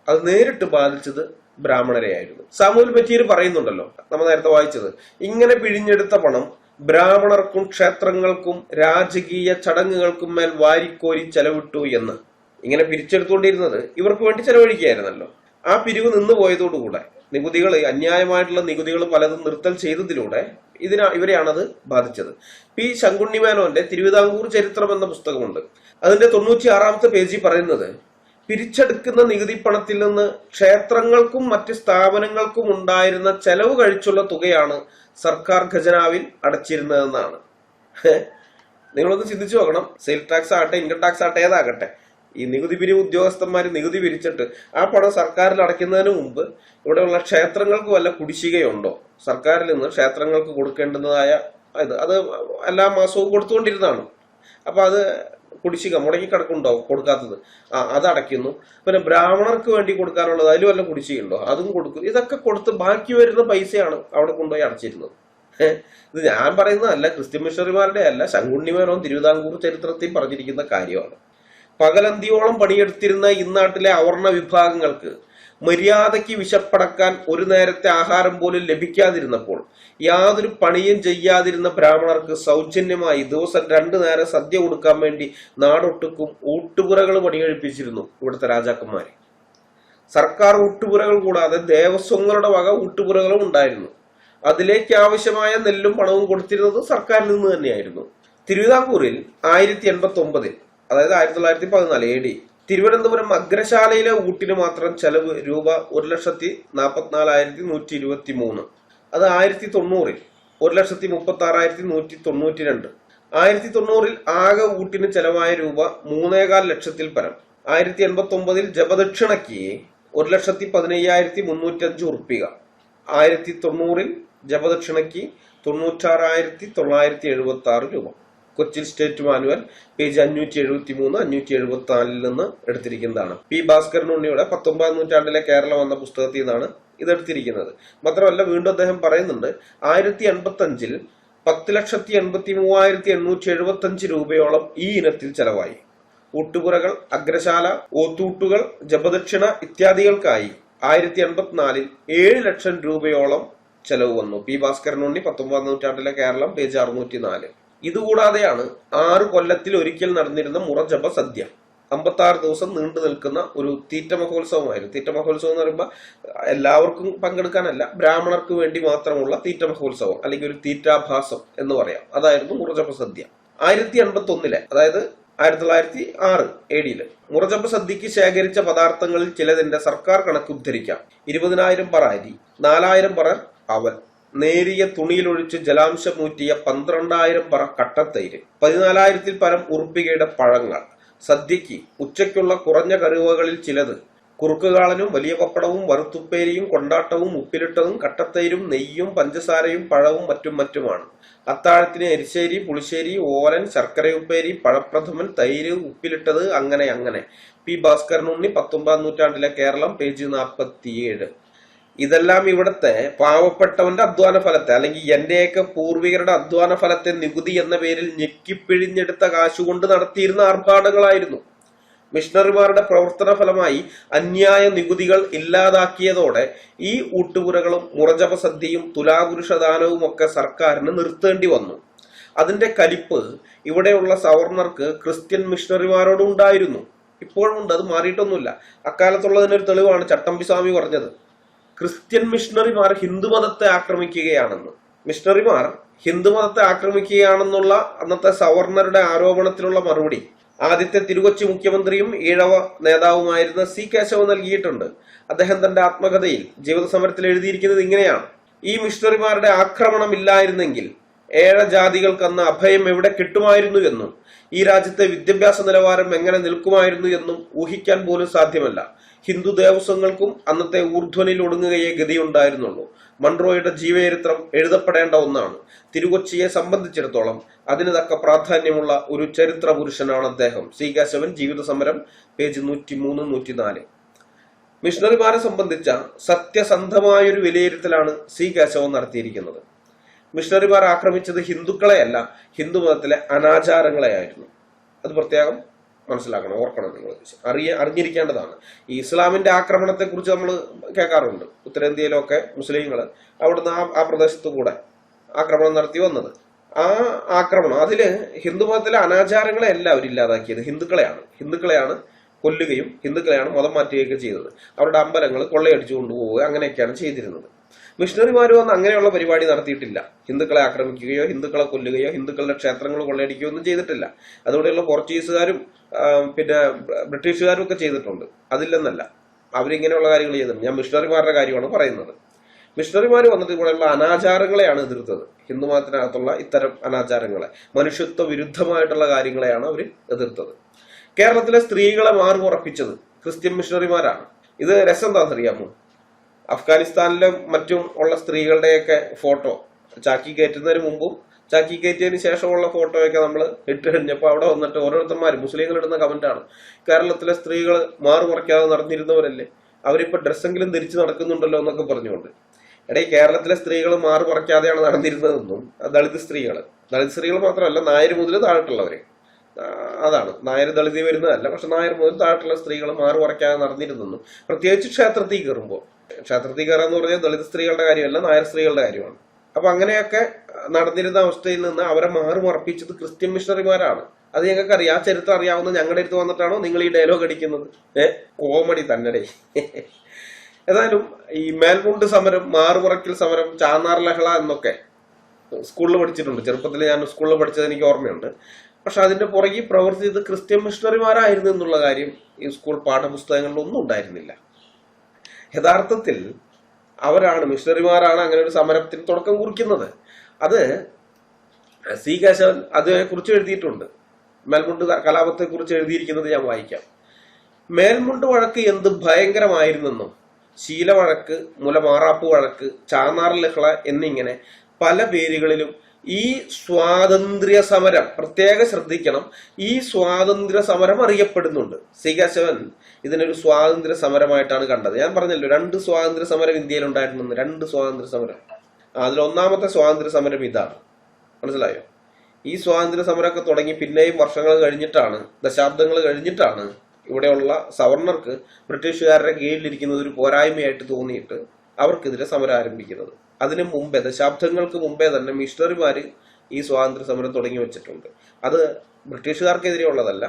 B: അത് നേരിട്ട് ബാധിച്ചത് ബ്രാഹ്മണരെയായിരുന്നു. സാമൂഹ്യ പറ്റിയൊരു പറയുന്നുണ്ടല്ലോ, നമ്മൾ നേരത്തെ വായിച്ചത്, ഇങ്ങനെ പിഴിഞ്ഞെടുത്ത പണം ബ്രാഹ്മണർക്കും ക്ഷേത്രങ്ങൾക്കും രാജകീയ ചടങ്ങുകൾക്കും മേൽ വാരിക്കോരി ചെലവിട്ടു എന്ന്. ഇങ്ങനെ പിരിച്ചെടുത്തുകൊണ്ടിരുന്നത് ഇവർക്ക് വേണ്ടി ചെലവഴിക്കുകയായിരുന്നല്ലോ. ആ പിരിവ് നിന്നു പോയതോടുകൂടെ നികുതികൾ, അന്യായമായിട്ടുള്ള നികുതികൾ പലതും നിർത്തൽ ചെയ്തതിലൂടെ ഇവരെയാണത് ബാധിച്ചത്. പി ശങ്കുണ്ണിമേനോന്റെ തിരുവിതാംകൂർ ചരിത്രം എന്ന പുസ്തകമുണ്ട്. അതിന്റെ 96-ാമത്തെ പേജിൽ പറയുന്നത്, പിരിച്ചെടുക്കുന്ന നികുതി പണത്തിൽ നിന്ന് ക്ഷേത്രങ്ങൾക്കും മറ്റ് സ്ഥാപനങ്ങൾക്കും ഉണ്ടായിരുന്ന ചെലവ് കഴിച്ചുള്ള തുകയാണ് സർക്കാർ ഖജനാവിൽ അടച്ചിരുന്നതെന്നാണ്. നിങ്ങളൊന്ന് ചിന്തിച്ചു നോക്കണം. സെയിൽ ടാക്സ് ആകട്ടെ, ഇൻകം ടാക്സ് ആകട്ടെ, ഏതാകട്ടെ, ഈ നികുതി പിരിവ് ഉദ്യോഗസ്ഥന്മാർ നികുതി പിരിച്ചിട്ട് ആ പണം സർക്കാരിൽ അടയ്ക്കുന്നതിന് മുമ്പ് ഇവിടെയുള്ള ക്ഷേത്രങ്ങൾക്ക് വല്ല കുടിശ്ശികയുണ്ടോ, സർക്കാരിൽ നിന്ന് ക്ഷേത്രങ്ങൾക്ക് കൊടുക്കേണ്ടതായ അത് എല്ലാ മാസവും കൊടുത്തുകൊണ്ടിരുന്നതാണ്. അപ്പൊ അത് കുടിശ്ശിക മുടങ്ങിക്കിടക്കുന്നുണ്ടാവും, കൊടുക്കാത്തത്, അത് അടയ്ക്കുന്നു. പിന്നെ ബ്രാഹ്മണർക്ക് വേണ്ടി കൊടുക്കാനുള്ളത്, അതിൽ വല്ല കുടിശ്ശികയുണ്ടോ, അതും കൊടുക്കും. ഇതൊക്കെ കൊടുത്ത് ബാക്കി വരുന്ന പൈസയാണ് അവിടെ കൊണ്ടുപോയി അടച്ചിരുന്നത്. ഇത് ഞാൻ പറയുന്നതല്ല, ക്രിസ്ത്യൻ മിഷണറിമാരുടെ അല്ല, ശങ്കുണ്ണിമേനോൻ തിരുവിതാംകൂർ ചരിത്രത്തിൽ പറഞ്ഞിരിക്കുന്ന കാര്യമാണ്. പകലന്തിയോളം പണിയെടുത്തിരുന്ന ഇന്നാട്ടിലെ അവർണ വിഭാഗങ്ങൾക്ക് മര്യാദയ്ക്ക് വിശപ്പടക്കാൻ ഒരു നേരത്തെ ആഹാരം പോലും ലഭിക്കാതിരുന്നപ്പോൾ യാതൊരു പണിയും ചെയ്യാതിരുന്ന ബ്രാഹ്മണർക്ക് സൗജന്യമായി ദിവസം 2 നേരം സദ്യ കൊടുക്കാൻ വേണ്ടി നാടൊട്ടുക്കും ഊട്ടുപുരകൾ പണികഴിപ്പിച്ചിരുന്നു ഇവിടുത്തെ രാജാക്കന്മാരെ. സർക്കാർ ഊട്ടുപുരകൾ കൂടാതെ ദേവസ്വങ്ങളുടെ വക ഊട്ടുപുരകളും ഉണ്ടായിരുന്നു. അതിലേക്ക് ആവശ്യമായ നെല്ലും പണവും കൊടുത്തിരുന്നത് സർക്കാരിൽ നിന്ന് തന്നെയായിരുന്നു. തിരുവിതാംകൂറിൽ 1089, അതായത് 1914 AD, തിരുവനന്തപുരം അഗ്രശാലയിലെ ഊട്ടിന് മാത്രം ചെലവ് രൂപ 1,44,123. അത് 1990-ൽ 1,36,192. 1990-ൽ ആകെ ഊട്ടിന് ചെലവായ രൂപ 3,4 ലക്ഷത്തിൽ പരം. 1989-ൽ ജപദക്ഷിണയ്ക്ക് 1,15,305 ഉറുപ്പിക. 1990-ൽ ജപദക്ഷിണയ്ക്ക് 96,976 രൂപ. കൊച്ചിൻ സ്റ്റേറ്റ് മാനുവൽ പേജ് 573, 574 നിന്ന് എടുത്തിരിക്കുന്നതാണ്. പി ഭാസ്കരൻ ഉണ്ണിയുടെ 19-ാം നൂറ്റാണ്ടിലെ കേരളം എന്ന പുസ്തകത്തിൽ നിന്നാണ് ഇതെടുത്തിരിക്കുന്നത്. മാത്രമല്ല, വീണ്ടും അദ്ദേഹം പറയുന്നുണ്ട്, 1085-ൽ 10,83,875 രൂപയോളം ഈ ഇനത്തിൽ ചെലവായി. ഊട്ടുപുരകൾ, അഗ്രശാല, ഓത്തൂട്ടുകൾ, ജപദക്ഷിണ ഇത്യാദികൾക്കായി 1084-ൽ 7 ലക്ഷം രൂപയോളം ചെലവ് വന്നു. പി ഭാസ്കരൻ ഉണ്ണി 19-ാം നൂറ്റാണ്ടിലെ കേരളം പേജ് 604. ഇതുകൂടാതെയാണ് 6 കൊല്ലത്തിൽ ഒരിക്കൽ നടന്നിരുന്ന മുറജപ സദ്യ. 56 ദിവസം നീണ്ടു നിൽക്കുന്ന ഒരു തീറ്റ മഹോത്സവമായിരുന്നു. തീറ്റ മഹോത്സവം എന്ന് പറയുമ്പോൾ എല്ലാവർക്കും പങ്കെടുക്കാനല്ല, ബ്രാഹ്മണർക്ക് വേണ്ടി മാത്രമുള്ള തീറ്റ മഹോത്സവം, അല്ലെങ്കിൽ ഒരു തീറ്റാഭാസം എന്ന് പറയാം. അതായിരുന്നു മുറജപ സദ്യ. 1081-ലെ, അതായത് 1906 AD-ല് മുറജപ സദ്യക്ക് ശേഖരിച്ച പദാർത്ഥങ്ങളിൽ ചിലതിന്റെ സർക്കാർ കണക്ക് ഉദ്ധരിക്കാം. 20,000 പറ അരി, 4,000 പറ അവൽ, നേരിയ തുണിയിലൊഴിച്ച് ജലാംശമൂറ്റിയ 12,000 പറ കട്ടത്തൈര്, 14,000-ൽ പരം ഉറുപ്പികയുടെ പഴങ്ങൾ. സദ്യക്ക് ഉച്ചയ്ക്കുള്ള കുറഞ്ഞ കറിവകളിൽ ചിലത് കുറുക്കുകാളനും വലിയ പപ്പടവും വറുത്തുപ്പേരിയും കൊണ്ടാട്ടവും ഉപ്പിലിട്ടതും കട്ടത്തൈരും നെയ്യും പഞ്ചസാരയും പഴവും മറ്റുമാണ്. അത്താഴത്തിന് എരിശ്ശേരി, പുളിശ്ശേരി, ഓലൻ, ശർക്കരയുപ്പേരി, പഴപ്രഥമൻ, തൈര്, ഉപ്പിലിട്ടത്, അങ്ങനെ. പി ഭാസ്കരനുണ്ണി, 19-ാം നൂറ്റാണ്ടിലെ കേരളം, പേജ് 47. ഇതെല്ലാം ഇവിടുത്തെ പാവപ്പെട്ടവന്റെ അധ്വാന ഫലത്തെ, അല്ലെങ്കിൽ എന്റെയൊക്കെ പൂർവികരുടെ അധ്വാന ഫലത്തെ നികുതി എന്ന പേരിൽ ഞെക്കിപ്പിഴിഞ്ഞെടുത്ത കാശുകൊണ്ട് നടത്തിയിരുന്ന ആർഭാടങ്ങളായിരുന്നു. മിഷണറിമാരുടെ പ്രവർത്തന ഫലമായി അന്യായ നികുതികൾ ഇല്ലാതാക്കിയതോടെ ഈ ഊട്ടുപുരകളും മുറജപസദ്യയും തുലാകുരുഷദാനവും ഒക്കെ സർക്കാരിന് നിർത്തേണ്ടി വന്നു. അതിന്റെ കലിപ്പ് ഇവിടെയുള്ള സവർണർക്ക് ക്രിസ്ത്യൻ മിഷണറിമാരോട് ഉണ്ടായിരുന്നു. ഇപ്പോഴുമുണ്ട്, അത് മാറിയിട്ടൊന്നുമില്ല. അക്കാലത്തുള്ളതിനൊരു തെളിവാണ് ചട്ടമ്പി സ്വാമി പറഞ്ഞത്, ക്രിസ്ത്യൻ മിഷണറിമാർ ഹിന്ദുമതത്തെ ആക്രമിക്കുകയാണെന്ന്. മിഷണറിമാർ ഹിന്ദുമതത്തെ ആക്രമിക്കുകയാണെന്നുള്ള അന്നത്തെ സവർണരുടെ ആരോപണത്തിലുള്ള മറുപടി ആദ്യത്തെ തിരുകൊച്ചി മുഖ്യമന്ത്രിയും ഈഴവ നേതാവുമായിരുന്ന സി കേശവൻ നൽകിയിട്ടുണ്ട്. അദ്ദേഹം തന്റെ ആത്മകഥയിൽ ജീവിത സമരത്തിൽ എഴുതിയിരിക്കുന്നത് ഇങ്ങനെയാണ്: ഈ മിഷണറിമാരുടെ ആക്രമണം ഇല്ലായിരുന്നെങ്കിൽ ഏഴജാതികൾക്ക് അന്ന് അഭയം എവിടെ കിട്ടുമായിരുന്നു എന്നും ഈ രാജ്യത്തെ വിദ്യാഭ്യാസ നിലവാരം എങ്ങനെ നിൽക്കുമായിരുന്നു എന്നും ഊഹിക്കാൻ പോലും സാധ്യമല്ല. ഹിന്ദു ദേവസ്വങ്ങൾക്കും അന്നത്തെ ഊർധ്വനിൽ ഒടുങ്ങുകയേ ഗതിയുണ്ടായിരുന്നുള്ളൂ. മൺട്രോയുടെ ജീവചരിത്രം എഴുതപ്പെടേണ്ട ഒന്നാണ്. തിരുകൊച്ചിയെ സംബന്ധിച്ചിടത്തോളം അതിന് തക്ക പ്രാധാന്യമുള്ള ഒരു ചരിത്ര പുരുഷനാണ് അദ്ദേഹം. സി കേശവൻ, ജീവിത സമരം, പേജ് 103-104. മിഷണറിമാരെ സംബന്ധിച്ച സത്യസന്ധമായൊരു വിലയിരുത്തലാണ് സി കേശവൻ നടത്തിയിരിക്കുന്നത്. മിഷണറിമാർ ആക്രമിച്ചത് ഹിന്ദുക്കളെയല്ല, ഹിന്ദുമതത്തിലെ അനാചാരങ്ങളെയായിരുന്നു. അത് പ്രത്യേകം മനസ്സിലാക്കണം, ഓർക്കണം, നിങ്ങൾ അറിഞ്ഞിരിക്കേണ്ടതാണ്. ഈ ഇസ്ലാമിന്റെ ആക്രമണത്തെ കുറിച്ച് നമ്മൾ കേൾക്കാറുണ്ട്. ഉത്തരേന്ത്യയിലൊക്കെ മുസ്ലിങ്ങൾ അവിടുന്ന് ആ പ്രദേശത്തു കൂടെ ആക്രമണം നടത്തി വന്നത്. ആ ആക്രമണം അതില് ഹിന്ദുമതത്തിലെ അനാചാരങ്ങളെ അല്ല അവരില്ലാതാക്കിയത്, ഹിന്ദുക്കളെയാണ് കൊല്ലുകയും ഹിന്ദുക്കളെയാണ് മതം മാറ്റുകയൊക്കെ ചെയ്തത്. അവരുടെ അമ്പലങ്ങൾ കൊള്ളയടിച്ചു കൊണ്ടുപോവുക, അങ്ങനെയൊക്കെയാണ് ചെയ്തിരുന്നത്. മിഷണറിമാർ വന്ന് അങ്ങനെയുള്ള പരിപാടി നടത്തിയിട്ടില്ല. ഹിന്ദുക്കളെ ആക്രമിക്കുകയോ ഹിന്ദുക്കളെ കൊല്ലുകയോ ഹിന്ദുക്കളുടെ ക്ഷേത്രങ്ങൾ കൊള്ളയടിക്കുകയോ ഒന്നും ചെയ്തിട്ടില്ല. അതുകൊണ്ടുള്ള പോർച്ചുഗീസുകാരും പിന്നെ ബ്രിട്ടീഷുകാരും ഒക്കെ ചെയ്തിട്ടുണ്ട്, അതില്ലെന്നല്ല. അവരിങ്ങനെയുള്ള കാര്യങ്ങൾ ചെയ്തിട്ടുണ്ട്. ഞാൻ മിഷണറിമാരുടെ കാര്യമാണ് പറയുന്നത്. മിഷണറിമാർ വന്നിട്ട് ഇവിടെയുള്ള അനാചാരങ്ങളെയാണ് എതിർത്തത്. ഹിന്ദുമതത്തിനകത്തുള്ള ഇത്തരം അനാചാരങ്ങളെ, മനുഷ്യത്വ വിരുദ്ധമായിട്ടുള്ള കാര്യങ്ങളെയാണ് അവർ എതിർത്തത്. കേരളത്തിലെ സ്ത്രീകളെ മാറുമുറപ്പിച്ചത് ക്രിസ്ത്യൻ മിഷണറിമാരാണ്. ഇത് രസം എന്താണെന്നറിയാമോ? അഫ്ഗാനിസ്ഥാനിലും മറ്റും ഉള്ള സ്ത്രീകളുടെയൊക്കെ ഫോട്ടോ ചാക്കി കയറ്റുന്നതിന് മുമ്പും ചാക്കി കയറ്റിയതിന് ശേഷമുള്ള ഫോട്ടോയൊക്കെ നമ്മൾ ഇട്ട് കഴിഞ്ഞപ്പോൾ അവിടെ വന്നിട്ട് ഓരോരുത്തന്മാർ മുസ്ലിങ്ങൾ ഇടുന്ന കമന്റാണ്, കേരളത്തിലെ സ്ത്രീകൾ മാറുമുറയ്ക്കാതെ നടന്നിരുന്നവരല്ലേ, അവരിപ്പോ ഡ്രസ്സെങ്കിലും ധരിച്ച് നടക്കുന്നുണ്ടല്ലോ എന്നൊക്കെ പറഞ്ഞുകൊണ്ട്. ഇടയിൽ കേരളത്തിലെ സ്ത്രീകൾ മാറുമുറയ്ക്കാതെയാണ് നടന്നിരുന്നതെന്നും ദളിത് സ്ത്രീകൾ മാത്രമല്ല, നായർ മുതൽ താഴെട്ടുള്ളവര്, അതാണ് നായർ ദളിത് വരുന്നതല്ല, പക്ഷെ നായർ മുതൽ താഴെട്ടുള്ള സ്ത്രീകൾ മാറുമുറയ്ക്കാതെ നടന്നിരുന്നെന്നും, പ്രത്യേകിച്ച് ക്ഷേത്രത്തിൽ കയറുമ്പോൾ, ക്ഷേത്രത്തിൽ കയറാന്ന് പറഞ്ഞാൽ ദളിത് സ്ത്രീകളുടെ കാര്യമല്ല, നായർ സ്ത്രീകളുടെ കാര്യമാണ്. അപ്പൊ അങ്ങനെയൊക്കെ നടന്നിരുന്ന അവസ്ഥയിൽ നിന്ന് അവരെ മാറുമറപ്പിച്ചത് ക്രിസ്ത്യൻ മിഷണറിമാരാണ്. അത് ഞങ്ങൾക്ക് അറിയാം, ആ ചരിത്രം അറിയാവുന്ന ഞങ്ങളുടെ അടുത്ത് വന്നിട്ടാണോ നിങ്ങൾ ഈ ഡയലോഗ് അടിക്കുന്നത്? കോമഡി തന്നെ. ഏതായാലും ഈ മേൽമുണ്ട് സമരം, മാറുമുറയ്ക്കൽ സമരം, ചാന്നാർ ലഹള എന്നൊക്കെ സ്കൂളിൽ പഠിച്ചിട്ടുണ്ട്. ചെറുപ്പത്തിൽ ഞാൻ സ്കൂളിൽ പഠിച്ചത് എനിക്ക് ഓർമ്മയുണ്ട്. പക്ഷെ അതിന്റെ പുറകിൽ പ്രവർത്തിച്ചത് ക്രിസ്ത്യൻ മിഷണറിമാരായിരുന്നു എന്നുള്ള കാര്യം ഈ സ്കൂൾ പാഠപുസ്തകങ്ങളിലൊന്നും ഉണ്ടായിരുന്നില്ല. യഥാർത്ഥത്തിൽ അവരാണ്, മിഷണറിമാരാണ് അങ്ങനെ ഒരു സമരത്തിന് തുടക്കം കുറിക്കുന്നത്. അത് സി കേശവൻ അതിനെ കുറിച്ച് എഴുതിയിട്ടുണ്ട്. മേൽമുണ്ട് കലാപത്തെ കുറിച്ച് എഴുതിയിരിക്കുന്നത് ഞാൻ വായിക്കാം. മേൽമുണ്ട് വഴക്ക് എന്ത് ഭയങ്കരമായിരുന്നെന്നും ശീലവഴക്ക്, മുലമാറാപ്പ് വഴക്ക്, ചാന്നാർ ലഹള എന്നിങ്ങനെ പല പേരുകളിലും ഈ സ്വാതന്ത്ര്യ സമരം, പ്രത്യേകം ശ്രദ്ധിക്കണം, ഈ സ്വാതന്ത്ര്യ സമരം അറിയപ്പെടുന്നുണ്ട്. സി കേശവൻ ഇതിനൊരു സ്വാതന്ത്ര്യ സമരമായിട്ടാണ് കണ്ടത്. ഞാൻ പറഞ്ഞല്ലോ 2 സ്വാതന്ത്ര്യ സമരം ഇന്ത്യയിൽ ഉണ്ടായിരുന്നു, 2 സ്വാതന്ത്ര്യ സമരം. അതിലൊന്നാമത്തെ സ്വാതന്ത്ര്യ സമരം ഇതാണ്, മനസ്സിലായോ? ഈ സ്വാതന്ത്ര്യ സമരമൊക്കെ തുടങ്ങി പിന്നെയും വർഷങ്ങൾ കഴിഞ്ഞിട്ടാണ്, ദശാബ്ദങ്ങൾ കഴിഞ്ഞിട്ടാണ് ഇവിടെയുള്ള സവർണർക്ക് ബ്രിട്ടീഷുകാരുടെ കീഴിലിരിക്കുന്നത് ഒരു പോരായ്മയായിട്ട് തോന്നിയിട്ട് അവർക്കെതിരെ സമരം ആരംഭിക്കുന്നത്. അതിനു മുമ്പേ, ദശാബ്ദങ്ങൾക്ക് മുമ്പേ തന്നെ മിഷണറിമാര് ഈ സ്വാതന്ത്ര്യ സമരം തുടങ്ങി വെച്ചിട്ടുണ്ട്. അത് ബ്രിട്ടീഷുകാർക്കെതിരെ ഉള്ളതല്ല,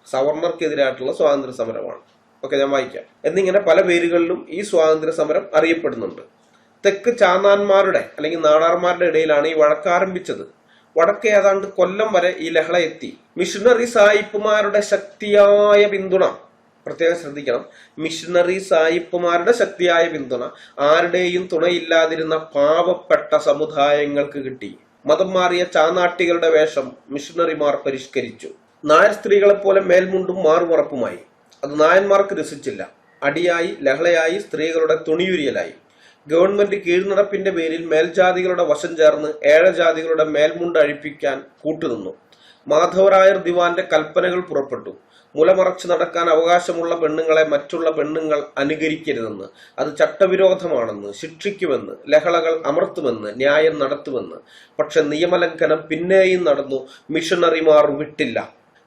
B: സവർണർക്കെതിരായിട്ടുള്ള സ്വാതന്ത്ര്യ സമരമാണ്. ഓക്കെ, ഞാൻ വായിക്കാം. എന്നിങ്ങനെ പല പേരുകളിലും ഈ സ്വാതന്ത്ര്യ സമരം അറിയപ്പെടുന്നുണ്ട്. തെക്ക് ചാന്നാന്മാരുടെ അല്ലെങ്കിൽ നാടാർമാരുടെ ഇടയിലാണ് ഈ വഴക്ക് ആരംഭിച്ചത്. വടക്ക് ഏതാണ്ട് കൊല്ലം വരെ ഈ ലഹള എത്തി. മിഷണറി സായിപ്പുമാരുടെ ശക്തിയായ പിന്തുണ, പ്രത്യേകം ശ്രദ്ധിക്കണം, മിഷണറി സായിപ്പുമാരുടെ ശക്തിയായ പിന്തുണ ആരുടെയും തുണയില്ലാതിരുന്ന പാവപ്പെട്ട സമുദായങ്ങൾക്ക് കിട്ടി. മതം മാറിയ ചാനാട്ടികളുടെ വേഷം മിഷണറിമാർ പരിഷ്കരിച്ചു. നായർ സ്ത്രീകളെ പോലെ മേൽമുണ്ടും മാറുമുറപ്പുമായി. അത് നായന്മാർക്ക് രസിച്ചില്ല. അടിയായി, ലഹളയായി, സ്ത്രീകളുടെ തുണിയുരിയലായി. ഗവൺമെന്റ് കീഴ്നടപ്പിന്റെ പേരിൽ മേൽജാതികളുടെ വശം ചേർന്ന് ഏഴജാതികളുടെ മേൽമുണ്ട് അഴിപ്പിക്കാൻ കൂട്ടുനിന്നു. മാധവരായർ ദിവാന്റെ കൽപ്പനകൾ പുറപ്പെട്ടു. മുലമറച്ചു നടക്കാൻ അവകാശമുള്ള പെണ്ണുങ്ങളെ മറ്റുള്ള പെണ്ണുങ്ങൾ അനുകരിക്കരുതെന്ന്, അത് ചട്ടവിരോധമാണെന്ന്, ശിക്ഷിക്കുമെന്ന്, ലഹളകൾ അമർത്തുമെന്ന്, ന്യായം നടത്തുമെന്ന്. പക്ഷെ നിയമലംഘനം പിന്നെയും നടന്നു. മിഷണറിമാർ വിട്ടില്ല.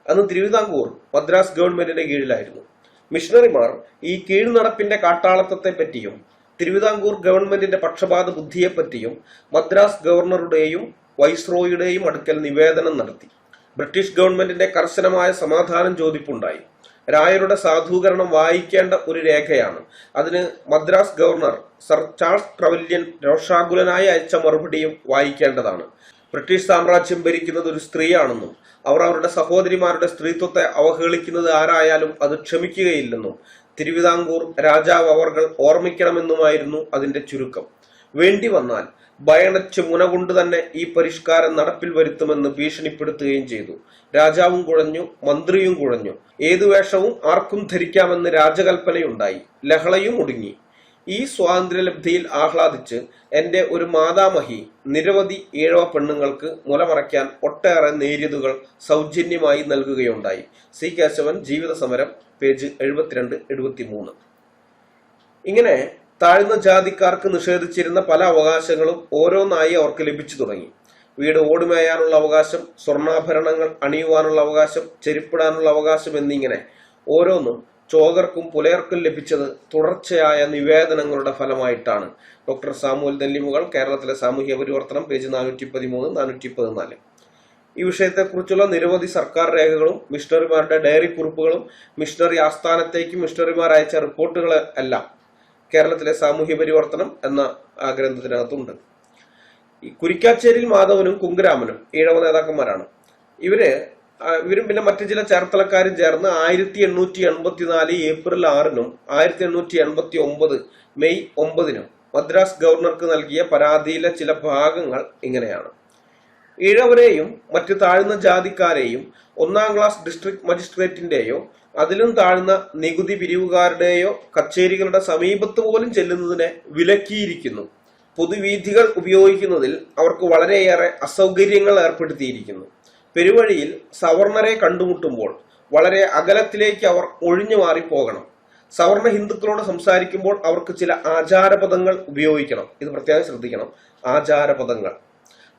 B: അന്ന് തിരുവിതാംകൂർ മദ്രാസ് ഗവൺമെന്റിന്റെ കീഴിലായിരുന്നു. മിഷണറിമാർ ഈ കീഴ്നടപ്പിന്റെ കാട്ടാളത്തത്തെ പറ്റിയും തിരുവിതാംകൂർ ഗവൺമെന്റിന്റെ പക്ഷപാത ബുദ്ധിയെപ്പറ്റിയും മദ്രാസ് ഗവർണറുടെയും വൈസ്രോയുടെയും അടുക്കൽ നിവേദനം നടത്തി. ബ്രിട്ടീഷ് ഗവൺമെന്റിന്റെ കർശനമായ സമാധാനം ചോദിപ്പുണ്ടായി. രായരുടെ സാധൂകരണം വായിക്കേണ്ട ഒരു രേഖയാണ്. അതിന് മദ്രാസ് ഗവർണർ സർ ചാൾസ് ട്രവല്യൻ രോഷാകുലനായി അയച്ച മറുപടിയും വായിക്കേണ്ടതാണ്. ബ്രിട്ടീഷ് സാമ്രാജ്യം ഭരിക്കുന്നത് ഒരു സ്ത്രീയാണെന്നും അവർ അവരുടെ സഹോദരിമാരുടെ സ്ത്രീത്വത്തെ അവഹേളിക്കുന്നത് ആരായാലും അത് ക്ഷമിക്കുകയില്ലെന്നും തിരുവിതാംകൂർ രാജാവ് അവർകൾ ഓർമ്മിക്കണമെന്നുമായിരുന്നു അതിന്റെ ചുരുക്കം. വേണ്ടി വന്നാൽ ഭയണച്ച് മുനകൊണ്ട് തന്നെ ഈ പരിഷ്കാരം നടപ്പിൽ വരുത്തുമെന്ന് ഭീഷണിപ്പെടുത്തുകയും ചെയ്തു. രാജാവും കുഴഞ്ഞു, മന്ത്രിയും കുഴഞ്ഞു. ഏതു വേഷവും ആർക്കും ധരിക്കാമെന്ന് രാജകൽപ്പനയുണ്ടായി. ലഹളയും ഒടുങ്ങി. ഈ സ്വാതന്ത്ര്യലബ്ധിയിൽ ആഹ്ലാദിച്ച് എന്റെ ഒരു മാതാമഹി നിരവധി ഈഴവ പെണ്ണുങ്ങൾക്ക് മുലമറയ്ക്കാൻ ഒട്ടേറെ നേര്യതുകൾ സൗജന്യമായി നൽകുകയുണ്ടായി. സി കേശവൻ, ജീവിത സമരം, പേജ് 72-73. ഇങ്ങനെ താഴ്ന്ന ജാതിക്കാർക്ക് നിഷേധിച്ചിരുന്ന പല അവകാശങ്ങളും ഓരോന്നായി അവർക്ക് ലഭിച്ചു തുടങ്ങി. വീട് ഓടുമേയാനുള്ള അവകാശം, സ്വർണ്ണാഭരണങ്ങൾ അണിയുവാനുള്ള അവകാശം, ചെരുപ്പിടാനുള്ള അവകാശം എന്നിങ്ങനെ ഓരോന്നും ചോകർക്കും പുലയർക്കും ലഭിച്ചത് തുടർച്ചയായ നിവേദനങ്ങളുടെ ഫലമായിട്ടാണ്. ഡോക്ടർ സാമുവൽ നെല്ലിമുകൾ, കേരളത്തിലെ സാമൂഹ്യ പരിവർത്തനം, പേജ് 413-414. ഈ വിഷയത്തെക്കുറിച്ചുള്ള നിരവധി സർക്കാർ രേഖകളും മിഷണറിമാരുടെ ഡയറി കുറിപ്പുകളും മിഷണറി ആസ്ഥാനത്തേക്ക് മിഷണറിമാർ അയച്ച റിപ്പോർട്ടുകൾ എല്ലാം കേരളത്തിലെ സാമൂഹ്യ പരിവർത്തനം എന്ന ഗ്രന്ഥത്തിനകത്തുണ്ട്. ഈ കുരിക്കാച്ചേരിൽ മാധവനും കുങ്കുരാമനും ഈഴവ നേതാക്കന്മാരാണ്. ഇവരും പിന്നെ മറ്റു ചില ചേർത്തലക്കാരും ചേർന്ന് 1884 ഏപ്രിൽ 6-നും 1889 മെയ് 9-നും മദ്രാസ് ഗവർണർക്ക് നൽകിയ പരാതിയിലെ ചില ഭാഗങ്ങൾ ഇങ്ങനെയാണ്. ഈഴവരെയും മറ്റു താഴ്ന്ന ജാതിക്കാരെയും 1-ാം ക്ലാസ് ഡിസ്ട്രിക്ട് മജിസ്ട്രേറ്റിന്റെയോ അതിലും താഴ്ന്ന നികുതി പിരിവുകാരുടെയോ കച്ചേരികളുടെ സമീപത്ത് പോലും ചെല്ലുന്നതിനെ വിലക്കിയിരിക്കുന്നു. പൊതുവീഥികൾ ഉപയോഗിക്കുന്നതിൽ അവർക്ക് വളരെയേറെ അസൗകര്യങ്ങൾ ഏർപ്പെടുത്തിയിരിക്കുന്നു. പെരുവഴിയിൽ സവർണരെ കണ്ടുമുട്ടുമ്പോൾ വളരെ അകലത്തിലേക്ക് അവർ ഒഴിഞ്ഞു മാറിപ്പോകണം. സവർണ ഹിന്ദുക്കളോട് സംസാരിക്കുമ്പോൾ അവർക്ക് ചില ആചാരപദങ്ങൾ ഉപയോഗിക്കണം. ഇത് പ്രത്യേകം ശ്രദ്ധിക്കണം, ആചാരപദങ്ങൾ.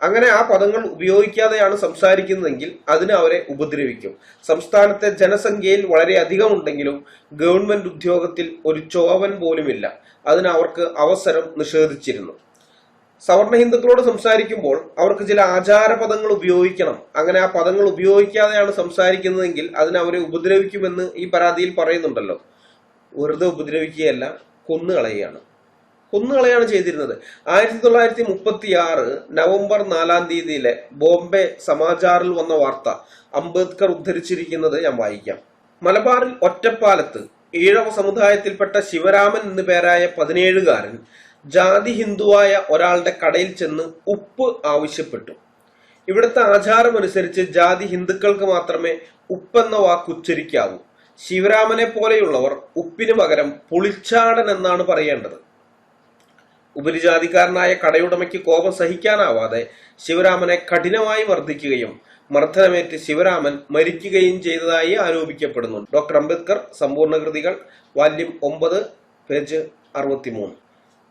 B: അങ്ങനെ ആ പദങ്ങൾ ഉപയോഗിക്കാതെയാണ് സംസാരിക്കുന്നതെങ്കിൽ അതിന് അവരെ ഉപദ്രവിക്കും. സംസ്ഥാനത്തെ ജനസംഖ്യയിൽ വളരെ അധികം ഉണ്ടെങ്കിലും ഗവൺമെന്റ് ഉദ്യോഗത്തിൽ ഒരു ചോവൻ പോലുമില്ല. അതിന് അവർക്ക് അവസരം നിഷേധിച്ചിരുന്നു. സവർണ ഹിന്ദുക്കളോട് സംസാരിക്കുമ്പോൾ അവർക്ക് ചില ആചാരപദങ്ങൾ ഉപയോഗിക്കണം. അങ്ങനെ ആ പദങ്ങൾ ഉപയോഗിക്കാതെയാണ് സംസാരിക്കുന്നതെങ്കിൽ അതിന് അവരെ ഉപദ്രവിക്കുമെന്ന് ഈ പരാതിയിൽ പറയുന്നുണ്ടല്ലോ. വെറുതെ ഉപദ്രവിക്കുകയല്ല, കൊന്നുകളയാണ് ചെയ്തിരുന്നത്. 1936 നവംബർ 4-ാം തീയതിയിലെ ബോംബെ സമാചാറിൽ വന്ന വാർത്ത അംബേദ്കർ ഉദ്ധരിച്ചിരിക്കുന്നത് ഞാൻ വായിക്കാം. മലബാറിൽ ഒറ്റപ്പാലത്ത് ഈഴവ സമുദായത്തിൽപ്പെട്ട ശിവരാമൻ എന്നു പേരായ 17-കാരൻ ജാതി ഹിന്ദുവായ ഒരാളുടെ കടയിൽ ചെന്ന് ഉപ്പ് ആവശ്യപ്പെട്ടു. ഇവിടുത്തെ ആചാരമനുസരിച്ച് ജാതി ഹിന്ദുക്കൾക്ക് മാത്രമേ ഉപ്പെന്ന വാക്ക് ഉച്ചരിക്കാവൂ. ശിവരാമനെ പോലെയുള്ളവർ ഉപ്പിന് പകരം പുളിച്ചാടൻ എന്നാണ് പറയേണ്ടത്. ഉപരിജാതിക്കാരനായ കടയുടമയ്ക്ക് കോപം സഹിക്കാനാവാതെ ശിവരാമനെ കഠിനമായി മർദ്ദിക്കുകയും മർദ്ദനമേറ്റ് ശിവരാമൻ മരിക്കുകയും ചെയ്തതായി ആരോപിക്കപ്പെടുന്നു. ഡോക്ടർ അംബേദ്കർ, സമ്പൂർണ്ണ കൃതികൾ, വാല്യം 9, പേജ് 63.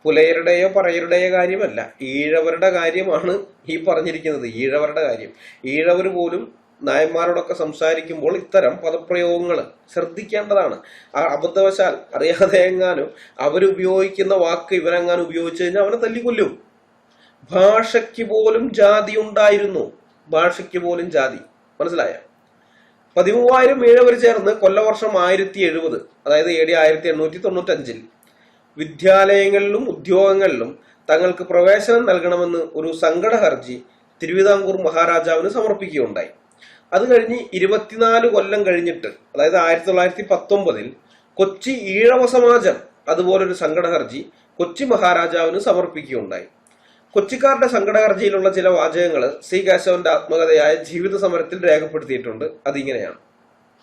B: പുലയരുടെയോ പറയരുടെയോ കാര്യമല്ല, ഈഴവരുടെ കാര്യമാണ് ഈ പറഞ്ഞിരിക്കുന്നത്. ഈഴവരുടെ കാര്യം. ഈഴവർ പോലും നായന്മാരോടൊക്കെ സംസാരിക്കുമ്പോൾ ഇത്തരം പദപ്രയോഗങ്ങൾ ശ്രദ്ധിക്കേണ്ടതാണ്. ആ അബദ്ധവശാൽ അറിയാതെ എങ്ങാനും അവരുപയോഗിക്കുന്ന വാക്ക് ഇവരെങ്ങാനും ഉപയോഗിച്ചു കഴിഞ്ഞാൽ അവനെ തല്ലിക്കൊല്ലും. ഭാഷയ്ക്ക് പോലും ജാതി ഉണ്ടായിരുന്നു. ഭാഷയ്ക്ക് പോലും ജാതി. മനസ്സിലായ? 13,000 ഈഴവർ ചേർന്ന് കൊല്ലവർഷം 1070, അതായത് AD 1895 വിദ്യാലയങ്ങളിലും ഉദ്യോഗങ്ങളിലും തങ്ങൾക്ക് പ്രവേശനം നൽകണമെന്ന് ഒരു സങ്കട ഹർജി തിരുവിതാംകൂർ മഹാരാജാവിന് സമർപ്പിക്കുകയുണ്ടായി. അത് കഴിഞ്ഞ് 24 കൊല്ലം കഴിഞ്ഞിട്ട്, അതായത് 1919 കൊച്ചി ഈഴവ സമാജം അതുപോലൊരു സങ്കട ഹർജി കൊച്ചി മഹാരാജാവിന് സമർപ്പിക്കുകയുണ്ടായി. കൊച്ചിക്കാരുടെ സങ്കട ഹർജിയിലുള്ള ചില വാചകങ്ങൾ സി കേശവന്റെ ആത്മകഥയായ ജീവിത സമരത്തിൽ രേഖപ്പെടുത്തിയിട്ടുണ്ട്. അതിങ്ങനെയാണ്: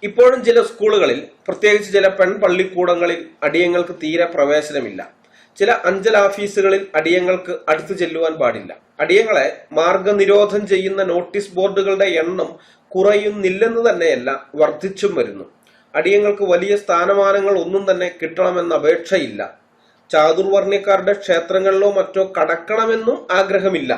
B: ഇപ്പോഴും ചില സ്കൂളുകളിൽ, പ്രത്യേകിച്ച് ചില പെൺപള്ളിക്കൂടങ്ങളിൽ അടിയങ്ങൾക്ക് തീരെ പ്രവേശനമില്ല. ചില അഞ്ചൽ ഓഫീസുകളിൽ അടിയങ്ങൾക്ക് അടുത്തു ചെല്ലുവാൻ പാടില്ല. അടിയങ്ങളെ മാർഗനിരോധം ചെയ്യുന്ന നോട്ടീസ് ബോർഡുകളുടെ എണ്ണം കുറയുന്നില്ലെന്ന് തന്നെയല്ല, വർദ്ധിച്ചും വരുന്നു. അടിയങ്ങൾക്ക് വലിയ സ്ഥാനമാനങ്ങൾ ഒന്നും തന്നെ കിട്ടണമെന്ന അപേക്ഷയില്ല. ചാതുർവർണ്ണ്യക്കാരുടെ ക്ഷേത്രങ്ങളിലോ മറ്റോ കടക്കണമെന്നും ആഗ്രഹമില്ല.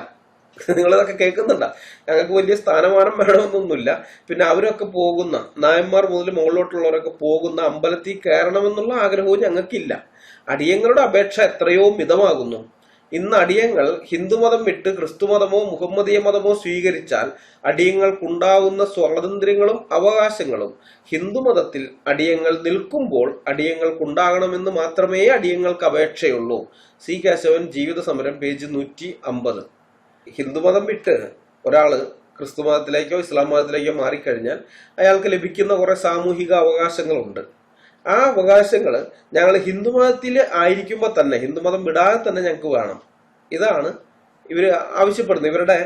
B: നിങ്ങളിതൊക്കെ കേൾക്കുന്നുണ്ട? ഞങ്ങൾക്ക് വലിയ സ്ഥാനമാനം വേണമെന്നൊന്നുമില്ല. പിന്നെ അവരൊക്കെ പോകുന്ന, നായന്മാർ മുതൽ മുകളിലോട്ടുള്ളവരൊക്കെ പോകുന്ന അമ്പലത്തിൽ കയറണമെന്നുള്ള ആഗ്രഹവും ഞങ്ങൾക്കില്ല. അടിയങ്ങളുടെ അപേക്ഷ എത്രയോ മിതമാകുന്നു. ഇന്ന് അടിയങ്ങൾ ഹിന്ദുമതം വിട്ട് ക്രിസ്തുമതമോ മുഹമ്മദീയ മതമോ സ്വീകരിച്ചാൽ അടിയങ്ങൾക്കുണ്ടാകുന്ന സ്വാതന്ത്ര്യങ്ങളും അവകാശങ്ങളും ഹിന്ദുമതത്തിൽ അടിയങ്ങൾ നിൽക്കുമ്പോൾ അടിയങ്ങൾക്കുണ്ടാകണമെന്ന് മാത്രമേ അടിയങ്ങൾക്ക് അപേക്ഷയുള്ളൂ. സി കേശവൻ, ജീവിത സമരം, പേജ് 150. ഹിന്ദുമതം വിട്ട് ഒരാള് ക്രിസ്തുമതത്തിലേക്കോ ഇസ്ലാം മതത്തിലേക്കോ മാറിക്കഴിഞ്ഞാൽ അയാൾക്ക് ലഭിക്കുന്ന കുറെ സാമൂഹിക അവകാശങ്ങളുണ്ട്. ആ അവകാശങ്ങൾ ഞങ്ങൾ ഹിന്ദുമതത്തിൽ ആയിരിക്കുമ്പോൾ തന്നെ, ഹിന്ദുമതം വിടാതെ തന്നെ ഞങ്ങൾക്ക് വേണം. ഇതാണ് ഇവര് ആവശ്യപ്പെടുന്നത്. ഇവരുടെ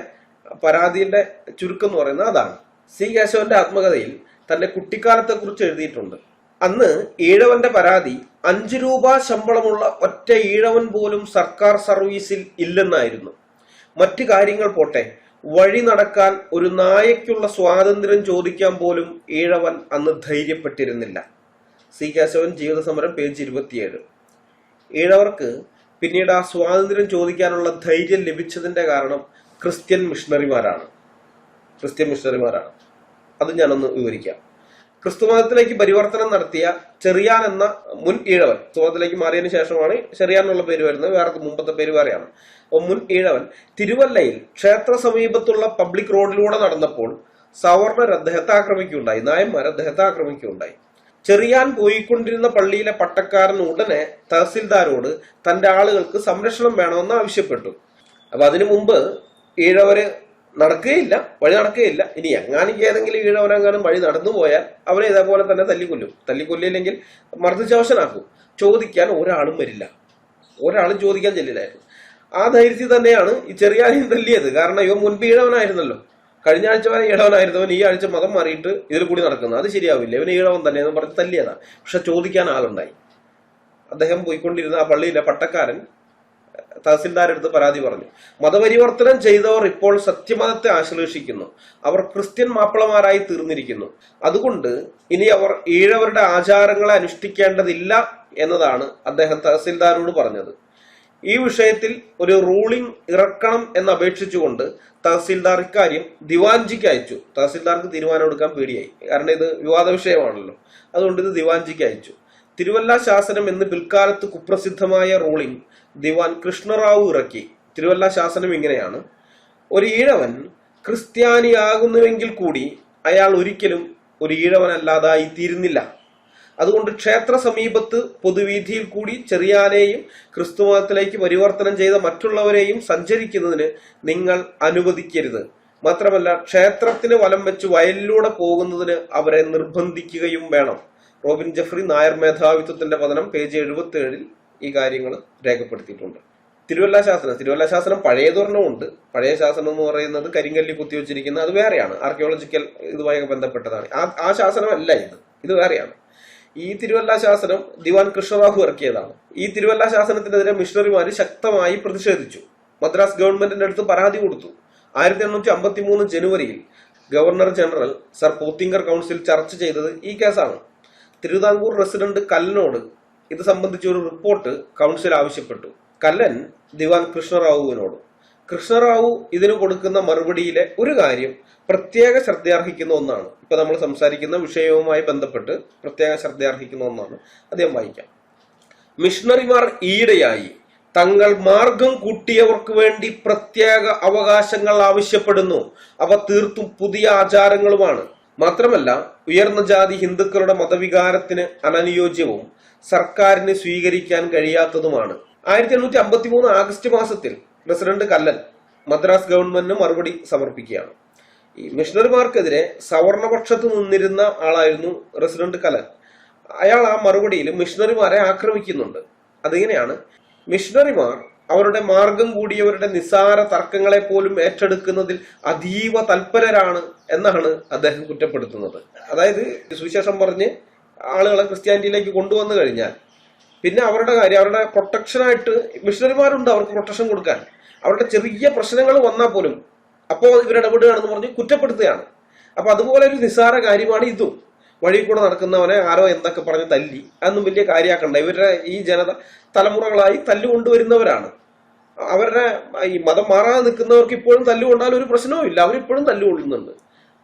B: പരാതിയുടെ ചുരുക്കം എന്ന് പറയുന്നത് അതാണ്. സി കേശവന്റെ ആത്മകഥയിൽ തന്റെ കുട്ടിക്കാലത്തെ കുറിച്ച് എഴുതിയിട്ടുണ്ട്. അന്ന് ഈഴവന്റെ പരാതി 5 രൂപ ശമ്പളമുള്ള ഒറ്റ ഈഴവൻ പോലും സർക്കാർ സർവീസിൽ ഇല്ലെന്നായിരുന്നു. മറ്റു കാര്യങ്ങൾ പോട്ടെ, വഴി നടക്കാൻ ഒരു നായയ്ക്കുള്ള സ്വാതന്ത്ര്യം ചോദിക്കാൻ പോലും ഈഴവൻ അന്ന് ധൈര്യപ്പെട്ടിരുന്നില്ല. സി കേശവൻ, ജീവിത സമരം, പേജ് 27. ഈഴവർക്ക് പിന്നീട് ആ സ്വാതന്ത്ര്യം ചോദിക്കാനുള്ള ധൈര്യം ലഭിച്ചതിന്റെ കാരണം ക്രിസ്ത്യൻ മിഷണറിമാരാണ്. അത് ഞാനൊന്ന് വിവരിക്കാം. ക്രിസ്തുമതത്തിലേക്ക് പരിവർത്തനം നടത്തിയ ചെറിയാൻ എന്ന മുൻ ഈഴവൻ, ക്രിസ്തുമതത്തിലേക്ക് മാറിയതിനു ശേഷമാണ് ചെറിയാൻ എന്നുള്ള പേര് വരുന്നത്, വേറെ മുമ്പത്തെ പേര് വേറെയാണ്. മുൻ ഈഴവൻ തിരുവല്ലയിൽ ക്ഷേത്ര സമീപത്തുള്ള പബ്ലിക് റോഡിലൂടെ നടന്നപ്പോൾ സവർണർ അദ്ദേഹത്തെ ആക്രമിക്കുകയുണ്ടായി, നായന്മാർ അദ്ദേഹത്തെ ആക്രമിക്കുകയുണ്ടായി. ചെറിയാൻ പോയിക്കൊണ്ടിരുന്ന പള്ളിയിലെ പട്ടക്കാരൻ ഉടനെ തഹസിൽദാരോട് തന്റെ ആളുകൾക്ക് സംരക്ഷണം വേണമെന്ന് ആവശ്യപ്പെട്ടു. അപ്പൊ അതിനു മുമ്പ് ഈഴവര് വഴി നടക്കുകയില്ല. ഇനി എങ്ങാനും ഏതെങ്കിലും ഈഴവനെങ്ങാനും വഴി നടന്നു പോയാൽ അവരെ ഇതേപോലെ തന്നെ തല്ലിക്കൊല്ലില്ലെങ്കിൽ മർദ്ദിച്ചവശനാക്കും. ചോദിക്കാൻ ഒരാളും വരില്ല, ഒരാളും ചോദിക്കാൻ ചെല്ലില്ലായിരുന്നു. ആ ധൈര്യത്തിൽ തന്നെയാണ് ഈ ചെറിയാനെയും തല്ലിയത്. കാരണം ഇവൻ മുൻപ് ഈഴവനായിരുന്നല്ലോ, കഴിഞ്ഞ ആഴ്ച വരെ ഈഴവനായിരുന്നവൻ ഈ ആഴ്ച മതം മാറിയിട്ട് ഇതിൽ കൂടി നടക്കുന്നത്, അത് ശരിയാവില്ല, ഇവൻ ഈഴവൻ തന്നെ എന്ന് പറഞ്ഞ് തല്ലിയതാണ്. പക്ഷെ ചോദിക്കാൻ ആളുണ്ടായി. അദ്ദേഹം പോയിക്കൊണ്ടിരുന്ന ആ പള്ളിയിലെ പട്ടക്കാരൻ തഹസിൽദാരെടുത്ത് പരാതി പറഞ്ഞു. മതപരിവർത്തനം ചെയ്തവർ ഇപ്പോൾ സത്യമതത്തെ ആശ്ലേഷിക്കുന്നു. അവർ ക്രിസ്ത്യൻ മാപ്പിളമാരായി തീർന്നിരിക്കുന്നു. അതുകൊണ്ട് ഇനി അവർ ഈഴവരുടെ ആചാരങ്ങളെ അനുഷ്ഠിക്കേണ്ടതില്ല എന്നതാണ് അദ്ദേഹം തഹസിൽദാരോട് പറഞ്ഞത്. ഈ വിഷയത്തിൽ ഒരു റൂളിംഗ് ഇറക്കണം എന്ന് അപേക്ഷിച്ചുകൊണ്ട് തഹസിൽദാർ ഇക്കാര്യം ദിവാൻജിക്ക് അയച്ചു. തഹസിൽദാർക്ക് തീരുമാനമെടുക്കാൻ പേടിയായി, കാരണം ഇത് വിവാദ വിഷയമാണല്ലോ. അതുകൊണ്ട് ഇത് ദിവാൻജിക്ക് അയച്ചു. തിരുവല്ല ശാസനം എന്ന് പിൽക്കാലത്ത് കുപ്രസിദ്ധമായ റൂളിംഗ് ദിവാൻ കൃഷ്ണറാവു ഇറക്കി. തിരുവല്ല ശാസനം ഇങ്ങനെയാണ്: ഒരു ഈഴവൻ ക്രിസ്ത്യാനിയാകുന്നുവെങ്കിൽ കൂടി അയാൾ ഒരിക്കലും ഒരു ഈഴവനല്ലാതായി തീരുന്നില്ല. അതുകൊണ്ട് ക്ഷേത്ര സമീപത്ത് പൊതുവീഥിയിൽ കൂടി ചെറിയാനെയും ക്രിസ്തുമതത്തിലേക്ക് പരിവർത്തനം ചെയ്ത മറ്റുള്ളവരെയും സഞ്ചരിക്കുന്നതിന് നിങ്ങൾ അനുവദിക്കരുത്. മാത്രമല്ല, ക്ഷേത്രത്തിന് വലം വെച്ച് വയലിലൂടെ പോകുന്നതിന് അവരെ നിർബന്ധിക്കുകയും വേണം. റോബിൻ ജെഫ്രി, നായർ മേധാവിത്വത്തിന്റെ പതനം, പേജ് 77 ഈ കാര്യങ്ങൾ രേഖപ്പെടുത്തിയിട്ടുണ്ട്. തിരുവല്ല ശാസനം പഴയതൊരെണ്ണമുണ്ട്. പഴയ ശാസനം എന്ന് പറയുന്നത് കരിങ്കല്ലി കുത്തിവെച്ചിരിക്കുന്ന, അത് വേറെയാണ്, ആർക്കിയോളജിക്കൽ ഇതുമായി ബന്ധപ്പെട്ടതാണ്. ആ ശാസനമല്ല ഇത് വേറെയാണ്. ഈ തിരുവല്ല ശാസനം ദിവാൻ കൃഷ്ണറാവു ഇറക്കിയതാണ്. ഈ തിരുവല്ല ശാസനത്തിനെതിരെ മിഷണറിമാര് ശക്തമായി പ്രതിഷേധിച്ചു. മദ്രാസ് ഗവൺമെന്റിന്റെ അടുത്ത് പരാതി കൊടുത്തു. 1853 ജനുവരിയിൽ ഗവർണർ ജനറൽ സർ പോത്തിങ്കർ കൗൺസിൽ ചർച്ച ചെയ്തത് ഈ കേസാണ്. തിരുവിതാംകൂർ റെസിഡന്റ് കല്ലനോട് ഇത് സംബന്ധിച്ച ഒരു റിപ്പോർട്ട് കൗൺസിൽ ആവശ്യപ്പെട്ടു. കല്ലൻ ദിവാൻ കൃഷ്ണറാവുവിനോട്. കൃഷ്ണറാവു ഇതിനു കൊടുക്കുന്ന മറുപടിയിലെ ഒരു കാര്യം പ്രത്യേക ശ്രദ്ധയർഹിക്കുന്ന ഒന്നാണ്. ഇപ്പൊ നമ്മൾ സംസാരിക്കുന്ന വിഷയവുമായി ബന്ധപ്പെട്ട് പ്രത്യേക ശ്രദ്ധയർഹിക്കുന്ന ഒന്നാണ്. അദ്ദേഹം വായിക്കാം. മിഷണറിമാർ ഈയിടെയായി തങ്ങൾ മാർഗം കൂട്ടിയവർക്ക് വേണ്ടി പ്രത്യേക അവകാശങ്ങൾ ആവശ്യപ്പെടുന്നു. അവ തീർത്തും പുതിയ ആചാരങ്ങളുമാണ്. മാത്രമല്ല, ഉയർന്ന ജാതി ഹിന്ദുക്കളുടെ മതവികാരത്തിന് അനനുയോജ്യവും സർക്കാരിന് സ്വീകരിക്കാൻ കഴിയാത്തതുമാണ്. 1853 ആഗസ്റ്റ് മാസത്തിൽ പ്രസിഡന്റ് കല്ലൻ മദ്രാസ് ഗവൺമെന്റിന് മറുപടി സമർപ്പിക്കുകയാണ്. ഈ മിഷണറിമാർക്കെതിരെ സവർണപക്ഷത്ത് നിന്നിരുന്ന ആളായിരുന്നു റെസിഡന്റ് കല്ലൻ. അയാൾ ആ മറുപടിയിൽ മിഷണറിമാരെ ആക്രമിക്കുന്നുണ്ട്. അതിങ്ങനെയാണ്: മിഷണറിമാർ അവരുടെ മാർഗം കൂടിയവരുടെ നിസ്സാര തർക്കങ്ങളെ പോലും ഏറ്റെടുക്കുന്നതിൽ അതീവ തൽപരരാണ് എന്നാണ് അദ്ദേഹം കുറ്റപ്പെടുത്തുന്നത്. അതായത് സുവിശേഷം പറഞ്ഞ് ആളുകളെ ക്രിസ്ത്യാനിറ്റിയിലേക്ക് കൊണ്ടുവന്നു കഴിഞ്ഞാൽ പിന്നെ അവരുടെ കാര്യം, അവരുടെ പ്രൊട്ടക്ഷനായിട്ട് മിഷണറിമാരുണ്ട്, അവർക്ക് പ്രൊട്ടക്ഷൻ കൊടുക്കാൻ. അവരുടെ ചെറിയ പ്രശ്നങ്ങൾ വന്നാൽ പോലും അപ്പോൾ ഇവരിടപെടുകയാണെന്ന് പറഞ്ഞ് കുറ്റപ്പെടുത്തുകയാണ്. അപ്പൊ അതുപോലെ ഒരു നിസ്സാര കാര്യമാണ് ഇതും. വഴി കൂടെ നടക്കുന്നവനെ ആരോ എന്തൊക്കെ പറഞ്ഞ് തല്ലി, അതൊന്നും വലിയ കാര്യമാക്കണ്ട. ഇവരുടെ ഈ ജനത തലമുറകളായി തല്ലുകൊണ്ടുവരുന്നവരാണ്. അവരുടെ ഈ മതം മാറാതെ നിൽക്കുന്നവർക്ക് ഇപ്പോഴും തല്ലുകൊണ്ടാൽ ഒരു പ്രശ്നവും ഇല്ല, അവരിപ്പോഴും തല്ലുകൊള്ളുന്നുണ്ട്.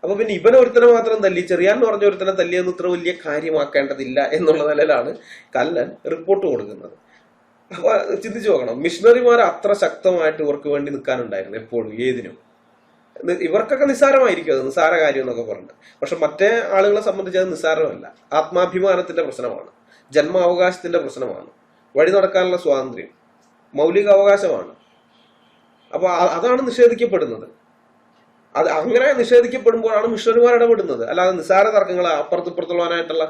B: അപ്പൊ പിന്നെ ഇവനെ ഒരുത്തനെ മാത്രം തല്ലി, ചെറിയാൻ പറഞ്ഞ ഒരുത്തനെ തല്ലിയെന്ന് ഇത്ര വലിയ കാര്യമാക്കേണ്ടതില്ല എന്നുള്ള നിലയിലാണ് കല്ലൻ റിപ്പോർട്ട് കൊടുക്കുന്നത്. അപ്പൊ ചിന്തിച്ചു നോക്കണം, മിഷണറിമാർ അത്ര ശക്തമായിട്ട് ഇവർക്ക് വേണ്ടി നിൽക്കാനുണ്ടായിരുന്നു എപ്പോഴും ഏതിനും. ഇവർക്കൊക്കെ നിസ്സാരമായിരിക്കും അത്, നിസ്സാര കാര്യം എന്നൊക്കെ പറഞ്ഞിട്ട്. പക്ഷെ മറ്റേ ആളുകളെ സംബന്ധിച്ച് അത് നിസ്സാരമല്ല. ആത്മാഭിമാനത്തിന്റെ പ്രശ്നമാണ്, ജന്മാവകാശത്തിന്റെ പ്രശ്നമാണ്, വഴി നടക്കാനുള്ള സ്വാതന്ത്ര്യം മൗലിക അവകാശമാണ്. അപ്പൊ അതാണ് നിഷേധിക്കപ്പെടുന്നത്. അത് അങ്ങനെ നിഷേധിക്കപ്പെടുമ്പോഴാണ് മിഷണറിമാർ ഇടപെടുന്നത്. അല്ലാതെ നിസ്സാര തർക്കങ്ങൾ, അപ്പുറത്തുപ്പുറത്തുള്ളവനായിട്ടുള്ള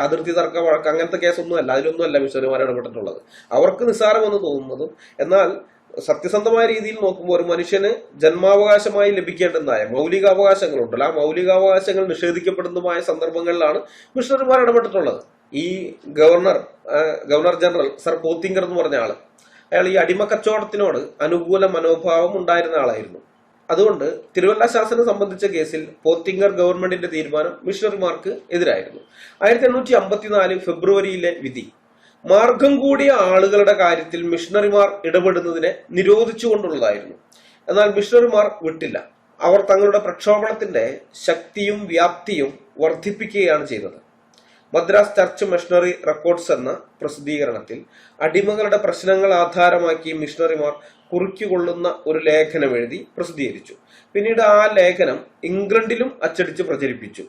B: അതിർത്തി തർക്ക വഴക്ക്, അങ്ങനത്തെ കേസൊന്നും അല്ല, അതിലൊന്നും അല്ല മിഷണറിമാർ ഇടപെട്ടിട്ടുള്ളത്. അവർക്ക് നിസ്സാരമെന്ന് തോന്നുന്നതും എന്നാൽ സത്യസന്ധമായ രീതിയിൽ നോക്കുമ്പോൾ ഒരു മനുഷ്യന് ജന്മാവകാശമായി ലഭിക്കേണ്ടതായ മൗലികാവകാശങ്ങളുണ്ടല്ലോ, ആ മൗലികാവകാശങ്ങൾ നിഷേധിക്കപ്പെടുന്നതുമായ സന്ദർഭങ്ങളിലാണ് മിഷണറിമാർ ഇടപെട്ടിട്ടുള്ളത്. ഈ ഗവർണർ ജനറൽ സർ പോത്തിങ്കർ എന്ന് പറഞ്ഞ ആള്, അയാൾ ഈ അടിമ കച്ചവടത്തിനോട് അനുകൂല മനോഭാവം ഉണ്ടായിരുന്ന ആളായിരുന്നു. അതുകൊണ്ട് തിരുവല്ല ശാസനം സംബന്ധിച്ച കേസിൽ പോത്തിങ്കർ ഗവൺമെന്റിന്റെ തീരുമാനം മിഷണറിമാർക്ക് എതിരായിരുന്നു. 1854 ഫെബ്രുവരിയിലെ വിധി മാർഗം കൂടിയ ആളുകളുടെ കാര്യത്തിൽ മിഷണറിമാർ ഇടപെടുന്നതിനെ നിരോധിച്ചുകൊണ്ടുള്ളതായിരുന്നു. എന്നാൽ മിഷണറിമാർ വിട്ടില്ല. അവർ തങ്ങളുടെ പ്രക്ഷോഭണത്തിന്റെ ശക്തിയും വ്യാപ്തിയും വർദ്ധിപ്പിക്കുകയാണ് ചെയ്തത്. മദ്രാസ് ചർച്ച് മിഷണറി റെക്കോർഡ്സ് എന്ന പ്രസിദ്ധീകരണത്തിൽ അടിമകളുടെ പ്രശ്നങ്ങൾ ആധാരമാക്കി മിഷണറിമാർ കുറിക്കുകൊള്ളുന്ന ഒരു ലേഖനം എഴുതി പ്രസിദ്ധീകരിച്ചു. പിന്നീട് ആ ലേഖനം ഇംഗ്ലണ്ടിലും അച്ചടിച്ച് പ്രചരിപ്പിച്ചു.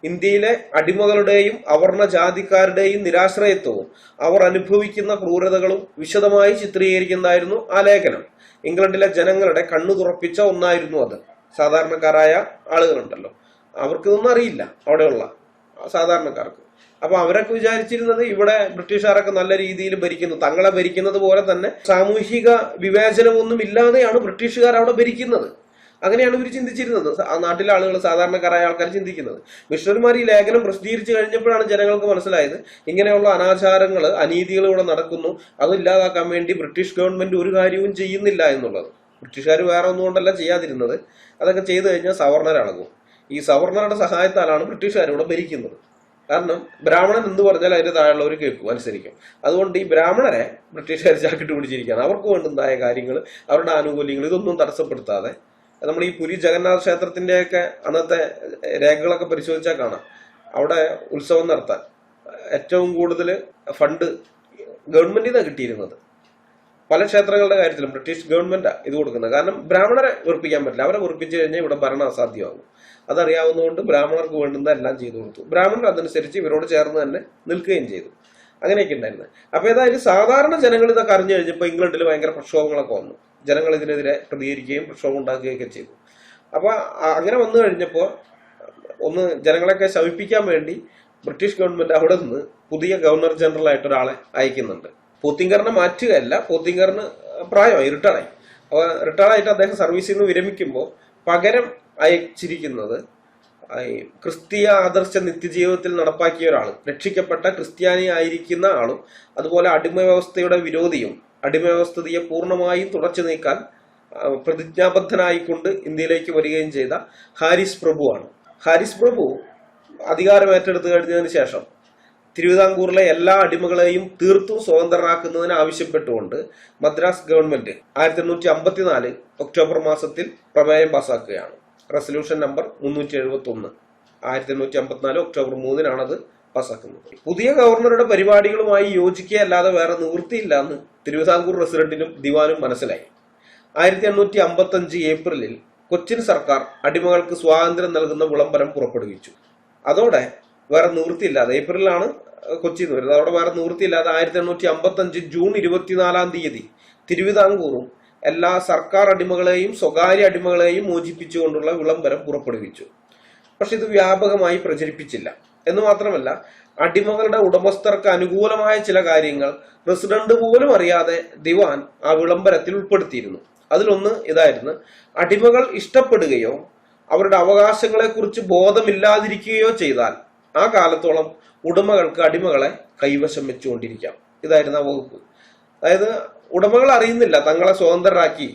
B: ഇന്ത്യയിലെ അടിമകളുടെയും അവർണ ജാതിക്കാരുടെയും നിരാശ്രയത്വവും അവർ അനുഭവിക്കുന്ന ക്രൂരതകളും വിശദമായി ചിത്രീകരിക്കുന്നതായിരുന്നു ആ ലേഖനം. ഇംഗ്ലണ്ടിലെ ജനങ്ങളുടെ കണ്ണു തുറപ്പിച്ച ഒന്നായിരുന്നു അത്. സാധാരണക്കാരായ ആളുകളുണ്ടല്ലോ, അവർക്കിതൊന്നും അറിയില്ല, അവിടെയുള്ള സാധാരണക്കാർക്ക്. അപ്പൊ അവരൊക്കെ വിചാരിച്ചിരുന്നത് ഇവിടെ ബ്രിട്ടീഷുകാരൊക്കെ നല്ല രീതിയിൽ ഭരിക്കുന്നു, തങ്ങളെ ഭരിക്കുന്നത് പോലെ തന്നെ സാമൂഹിക വിവേചനമൊന്നും ഇല്ലാതെയാണ് ബ്രിട്ടീഷുകാർ അവിടെ ഭരിക്കുന്നത്. അങ്ങനെയാണ് ഇവർ ചിന്തിച്ചിരുന്നത്, ആ നാട്ടിലെ ആളുകൾ, സാധാരണക്കാരായ ആൾക്കാർ ചിന്തിക്കുന്നത്. മിഷണറിമാർ ഈ ലേഖനം പ്രസിദ്ധീകരിച്ചു കഴിഞ്ഞപ്പോഴാണ് ജനങ്ങൾക്ക് മനസ്സിലായത് ഇങ്ങനെയുള്ള അനാചാരങ്ങൾ, അനീതികൾ ഇവിടെ നടക്കുന്നു, അത് ഇല്ലാതാക്കാൻ വേണ്ടി ബ്രിട്ടീഷ് ഗവൺമെന്റ് ഒരു കാര്യവും ചെയ്യുന്നില്ല എന്നുള്ളത്. ബ്രിട്ടീഷുകാർ വേറെ ഒന്നുകൊണ്ടല്ല ചെയ്യാതിരുന്നത്, അതൊക്കെ ചെയ്തു കഴിഞ്ഞാൽ സവർണരടങ്ങും. ഈ സവർണറുടെ സഹായത്താലാണ് ബ്രിട്ടീഷുകാർ ഇവിടെ ഭരിക്കുന്നത്. കാരണം ബ്രാഹ്മണൻ എന്ന് പറഞ്ഞാൽ അതിന്റെ താഴെയുള്ളവർ കേൾക്കും, അനുസരിക്കും. അതുകൊണ്ട് ഈ ബ്രാഹ്മണരെ ബ്രിട്ടീഷുകാർ ചാക്കിട്ട് പിടിച്ചിരിക്കുകയാണ്. അവർക്ക് വേണ്ടുന്നതായ കാര്യങ്ങൾ, അവരുടെ ആനുകൂല്യങ്ങൾ ഇതൊന്നും തടസ്സപ്പെടുത്താതെ. നമ്മൾ ഈ പുരി ജഗന്നാഥ ക്ഷേത്രത്തിന്റെയൊക്കെ അന്നത്തെ രേഖകളൊക്കെ പരിശോധിച്ചാൽ കാണാം, അവിടെ ഉത്സവം നടത്താൻ ഏറ്റവും കൂടുതൽ ഫണ്ട് ഗവൺമെന്റിൽ നിന്നാണ് കിട്ടിയിരുന്നത്. പല ക്ഷേത്രങ്ങളുടെ കാര്യത്തിലും ബ്രിട്ടീഷ് ഗവൺമെന്റാണ് ഇത് കൊടുക്കുന്നത്. കാരണം ബ്രാഹ്മണരെ വെറുപ്പിക്കാൻ പറ്റില്ല, അവരെ വെറുപ്പിച്ചു കഴിഞ്ഞാൽ ഇവിടെ ഭരണം അസാധ്യമാകും. അതറിയാവുന്നതുകൊണ്ട് ബ്രാഹ്മണർക്ക് വേണ്ടുന്ന എല്ലാം ചെയ്തു കൊടുത്തു. ബ്രാഹ്മണർ അതനുസരിച്ച് ഇവരോട് ചേർന്ന് തന്നെ നിൽക്കുകയും ചെയ്തു. അങ്ങനെയൊക്കെ ഉണ്ടായിരുന്നത്. അപ്പൊ ഏതായാലും സാധാരണ ജനങ്ങൾ ഇതൊക്കെ അറിഞ്ഞു കഴിഞ്ഞപ്പോൾ ഇംഗ്ലണ്ടിൽ ഭയങ്കര പ്രക്ഷോഭങ്ങളൊക്കെ വന്നു. ജനങ്ങൾ ഇതിനെതിരെ പ്രതികരിക്കുകയും പ്രക്ഷോഭം ഉണ്ടാക്കുകയൊക്കെ ചെയ്തു. അപ്പൊ അങ്ങനെ വന്നു കഴിഞ്ഞപ്പോൾ ഒന്ന് ജനങ്ങളെയൊക്കെ ശമിപ്പിക്കാൻ വേണ്ടി ബ്രിട്ടീഷ് ഗവൺമെന്റ് അവിടെ നിന്ന് പുതിയ ഗവർണർ ജനറൽ ആയിട്ട് ഒരാളെ അയക്കുന്നുണ്ട്. പോത്തിങ്കറിനെ മാറ്റുകയല്ല, പോത്തിങ്കറിന് പ്രായമായി, റിട്ടയറായി. അപ്പൊ റിട്ടയറായിട്ട് അദ്ദേഹം സർവീസിൽ നിന്ന് വിരമിക്കുമ്പോൾ പകരം അയച്ചിരിക്കുന്നത് ക്രിസ്തീയ ആദർശ നിത്യജീവിതത്തിൽ നടപ്പാക്കിയ ഒരാളും, രക്ഷിക്കപ്പെട്ട ക്രിസ്ത്യാനി ആയിരിക്കുന്ന ആളും, അതുപോലെ അടിമവ്യവസ്ഥയുടെ വിരോധിയും അടിമവ്യവസ്ഥയെ പൂർണ്ണമായും തുടച്ചു നീക്കാൻ പ്രതിജ്ഞാബദ്ധനായിക്കൊണ്ട് ഇന്ത്യയിലേക്ക് വരികയും ചെയ്ത ഹാരിസ് പ്രഭുവാണ്. ഹാരിസ് പ്രഭു അധികാരം ഏറ്റെടുത്തു കഴിഞ്ഞതിന് ശേഷം തിരുവിതാംകൂറിലെ എല്ലാ അടിമകളെയും തീർത്തും സ്വതന്ത്രരാക്കുന്നതിന് ആവശ്യപ്പെട്ടുകൊണ്ട് മദ്രാസ് ഗവൺമെന്റ് 1854 ഒക്ടോബർ മാസത്തിൽ പ്രമേയം പാസാക്കുകയാണ്. Resolution number 371. 1854 ഒക്ടോബർ 3 അത് പാസാക്കുന്നത്. പുതിയ ഗവർണറുടെ പരിപാടികളുമായി യോജിക്കുകയല്ലാതെ വേറെ നിവൃത്തിയില്ല എന്ന് തിരുവിതാംകൂർ റെസിഡന്റിനും ദിവാനും മനസ്സിലായി. 1855 ഏപ്രിലിൽ കൊച്ചിൻ സർക്കാർ അടിമകൾക്ക് സ്വാതന്ത്ര്യം നൽകുന്ന വിളംബരം പുറപ്പെടുവിച്ചു. അതോടെ വേറെ നിവൃത്തിയില്ലാതെ, ഏപ്രിലാണ് കൊച്ചി എന്ന് വരുന്നത്, അതോടെ വേറെ നിവൃത്തിയില്ലാതെ 1855 ജൂൺ 24 തിരുവിതാംകൂറും എല്ലാ സർക്കാർ അടിമകളെയും സ്വകാര്യ അടിമകളെയും മോചിപ്പിച്ചുകൊണ്ടുള്ള വിളംബരം പുറപ്പെടുവിച്ചു. പക്ഷെ ഇത് വ്യാപകമായി പ്രചരിപ്പിച്ചില്ല. എന്ന് മാത്രമല്ല അടിമകളുടെ ഉടമസ്ഥർക്ക് അനുകൂലമായ ചില കാര്യങ്ങൾ പ്രസിഡന്റ് പോലും അറിയാതെ ദിവാൻ ആ വിളംബരത്തിൽ ഉൾപ്പെടുത്തിയിരുന്നു. അതിലൊന്ന് ഇതായിരുന്നു: അടിമകൾ ഇഷ്ടപ്പെടുകയോ അവരുടെ അവകാശങ്ങളെ കുറിച്ച് ബോധമില്ലാതിരിക്കുകയോ ചെയ്താൽ ആ കാലത്തോളം ഉടമകൾക്ക് അടിമകളെ കൈവശം വെച്ചുകൊണ്ടിരിക്കാം. ഇതായിരുന്നു ആ വകുപ്പ്. അതായത് ഉടമകൾ അറിയുന്നില്ല തങ്ങളെ സ്വതന്ത്രരാക്കി,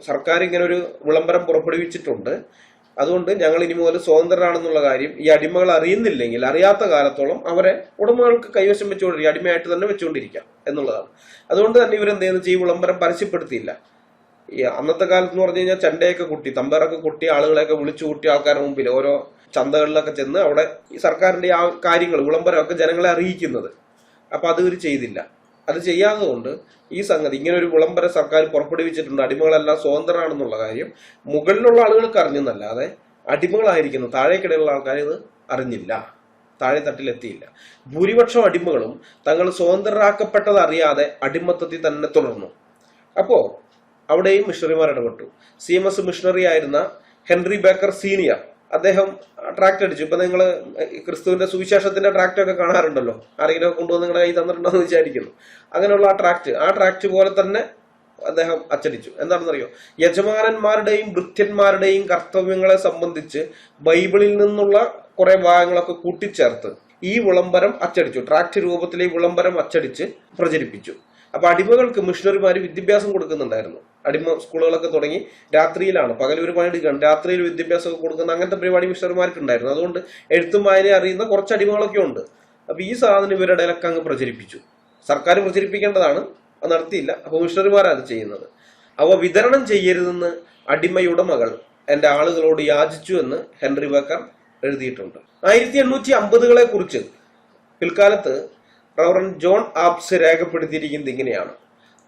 B: സർക്കാർ ഇങ്ങനെ ഒരു വിളംബരം പുറപ്പെടുവിച്ചിട്ടുണ്ട്, അതുകൊണ്ട് ഞങ്ങൾ ഇനി മുതൽ സ്വതന്ത്രരാണെന്നുള്ള കാര്യം ഈ അടിമകൾ അറിയുന്നില്ലെങ്കിൽ അറിയാത്ത കാലത്തോളം അവരെ ഉടമകൾക്ക് കൈവശം വെച്ചുകൊണ്ടിരിക്കുക, അടിമയായിട്ട് തന്നെ വെച്ചുകൊണ്ടിരിക്കാം എന്നുള്ളതാണ്. അതുകൊണ്ട് തന്നെ ഇവരെന്ത് ചെയ്യുന്നു, ഈ വിളംബരം പരസ്യപ്പെടുത്തിയില്ല. ഈ അന്നത്തെ കാലത്ത് എന്ന് പറഞ്ഞു കഴിഞ്ഞാൽ ചണ്ടയൊക്കെ കുട്ടി, തമ്പേറൊക്കെ കുട്ടി, ആളുകളെയൊക്കെ വിളിച്ചു കൂട്ടി ആൾക്കാരുടെ മുമ്പിൽ ഓരോ ചന്തകളിലൊക്കെ ചെന്ന് അവിടെ ഈ സർക്കാരിന്റെ ആ കാര്യങ്ങൾ വിളംബരമൊക്കെ ജനങ്ങളെ അറിയിക്കുന്നത്. അപ്പൊ അത് ഇവർ ചെയ്തില്ല. അത് ചെയ്യാതെ കൊണ്ട് ഈ സംഗതി ഇങ്ങനെ ഒരു വിളംബരം സർക്കാർ പുറപ്പെടുവിച്ചിട്ടുണ്ട്, അടിമകളെല്ലാം സ്വതന്ത്രരാണെന്നുള്ള കാര്യം മുകളിലുള്ള ആളുകൾക്ക് അറിഞ്ഞെന്നല്ലാതെ അടിമകളായിരിക്കുന്നു താഴേക്കിടയിലുള്ള ആൾക്കാർ ഇത് അറിഞ്ഞില്ല, താഴെ തട്ടിലെത്തിയില്ല. ഭൂരിപക്ഷം അടിമകളും തങ്ങൾ സ്വതന്ത്രരാക്കപ്പെട്ടത് അറിയാതെ അടിമത്തത്തിൽ തന്നെ തുടർന്നു. അപ്പോ അവിടെയും മിഷണറിമാർ ഇടപെട്ടു. CMS മിഷണറി ആയിരുന്ന ഹെൻറി ബേക്കർ സീനിയർ അദ്ദേഹം ട്രാക്ട് അടിച്ചു. ഇപ്പൊ നിങ്ങൾ ക്രിസ്തുവിന്റെ സുവിശേഷത്തിന്റെ ട്രാക്ട് ഒക്കെ കാണാറുണ്ടല്ലോ, ആരെങ്കിലും കൊണ്ടുവന്ന് നിങ്ങളുടെ കൈ തന്നിട്ടുണ്ടോ എന്ന് വിചാരിക്കുന്നു. അങ്ങനെയുള്ള ആ ട്രാക്ട് പോലെ തന്നെ അദ്ദേഹം അച്ചടിച്ചു. എന്താണെന്നറിയോ, യജമാനന്മാരുടെയും ഭൃത്യന്മാരുടെയും കർത്തവ്യങ്ങളെ സംബന്ധിച്ച് ബൈബിളിൽ നിന്നുള്ള കുറെ ഭാഗങ്ങളൊക്കെ കൂട്ടിച്ചേർത്ത് ഈ വിളംബരം അച്ചടിച്ചു. ട്രാക്ട് രൂപത്തിൽ ഈ വിളംബരം അച്ചടിച്ച് പ്രചരിപ്പിച്ചു. അപ്പൊ അടിമകൾക്ക് മിഷണറിമാര് വിദ്യാഭ്യാസം കൊടുക്കുന്നുണ്ടായിരുന്നു. അടിമ സ്കൂളുകളൊക്കെ തുടങ്ങി രാത്രിയിലാണ്, പകൽ ഒരു പണി എടുക്കുകയാണ്, രാത്രിയിൽ വിദ്യാഭ്യാസം കൊടുക്കുന്ന അങ്ങനത്തെ പരിപാടി മിഷണറിമാർക്ക് ഉണ്ടായിരുന്നു. അതുകൊണ്ട് എഴുത്തും വായനയും അറിയുന്ന കുറച്ച് അടിമകളൊക്കെ ഉണ്ട്. അപ്പൊ ഈ സാധനം ഇവരുടെ ഇടയിലൊക്കെ അങ്ങ് പ്രചരിപ്പിച്ചു. സർക്കാർ പ്രചരിപ്പിക്കേണ്ടതാണ്, അത് നടത്തിയില്ല. അപ്പൊ മിഷണറിമാരാണ് അത് ചെയ്യുന്നത്. അവ വിതരണം ചെയ്യരുതെന്ന് അടിമയുടമകൾ എന്റെ ആളുകളോട് യാചിച്ചു എന്ന് ഹെൻറി ബേക്കർ എഴുതിയിട്ടുണ്ട്. 1850-കളെ കുറിച്ച് പിൽക്കാലത്ത് റവറൻ ജോൺ ആബ്സ് രേഖപ്പെടുത്തിയിരിക്കുന്നത് ഇങ്ങനെയാണ്: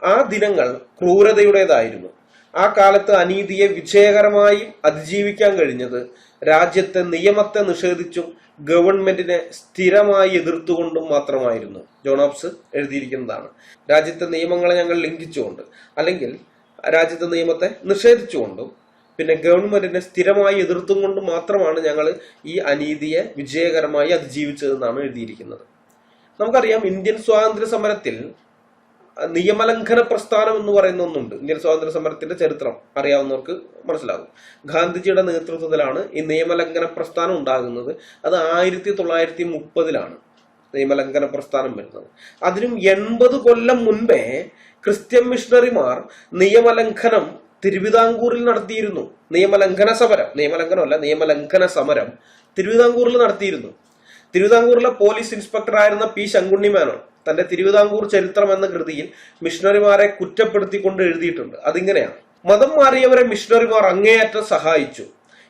B: ആ ദിനങ്ങൾ ക്രൂരതയുടേതായിരുന്നു. ആ കാലത്ത് അനീതിയെ വിജയകരമായി അതിജീവിക്കാൻ കഴിഞ്ഞത് രാജ്യത്തെ നിയമത്തെ നിഷേധിച്ചും ഗവൺമെന്റിനെ സ്ഥിരമായി എതിർത്തുകൊണ്ടും മാത്രമായിരുന്നു. ജോൺ ആബ്സ് എഴുതിയിരിക്കുന്നതാണ്. രാജ്യത്തെ നിയമങ്ങളെ ഞങ്ങൾ ലംഘിച്ചുകൊണ്ട്, അല്ലെങ്കിൽ രാജ്യത്തെ നിയമത്തെ നിഷേധിച്ചുകൊണ്ടും പിന്നെ ഗവൺമെന്റിനെ സ്ഥിരമായി എതിർത്തും കൊണ്ടും മാത്രമാണ് ഞങ്ങൾ ഈ അനീതിയെ വിജയകരമായി അതിജീവിച്ചതെന്നാണ് എഴുതിയിരിക്കുന്നത്. നമുക്കറിയാം, ഇന്ത്യൻ സ്വാതന്ത്ര്യ സമരത്തിൽ നിയമലംഘന പ്രസ്ഥാനം എന്ന് പറയുന്ന ഒന്നുണ്ട്. ഇന്ത്യൻ സ്വാതന്ത്ര്യ സമരത്തിന്റെ ചരിത്രം അറിയാവുന്നവർക്ക് മനസ്സിലാകും. ഗാന്ധിജിയുടെ നേതൃത്വത്തിലാണ് ഈ നിയമലംഘന പ്രസ്ഥാനം ഉണ്ടാകുന്നത്. അത് 1930-ലാണ് നിയമലംഘന പ്രസ്ഥാനം വരുന്നത്. അതിനും 80 കൊല്ലം മുൻപേ ക്രിസ്ത്യൻ മിഷണറിമാർ നിയമലംഘനം തിരുവിതാംകൂറിൽ നടത്തിയിരുന്നു. നിയമലംഘന സമരം തിരുവിതാംകൂറിൽ നടത്തിയിരുന്നു. തിരുവിതാംകൂറിലെ പോലീസ് ഇൻസ്പെക്ടർ ആയിരുന്ന P. ശങ്കുണ്ണി മേനോൻ തന്റെ തിരുവിതാംകൂർ ചരിത്രം എന്ന കൃതിയിൽ മിഷണറിമാരെ കുറ്റപ്പെടുത്തിക്കൊണ്ട് എഴുതിയിട്ടുണ്ട്. അതിങ്ങനെയാണ്: മതം മാറിയവരെ മിഷണറിമാർ അങ്ങേയറ്റം സഹായിച്ചു.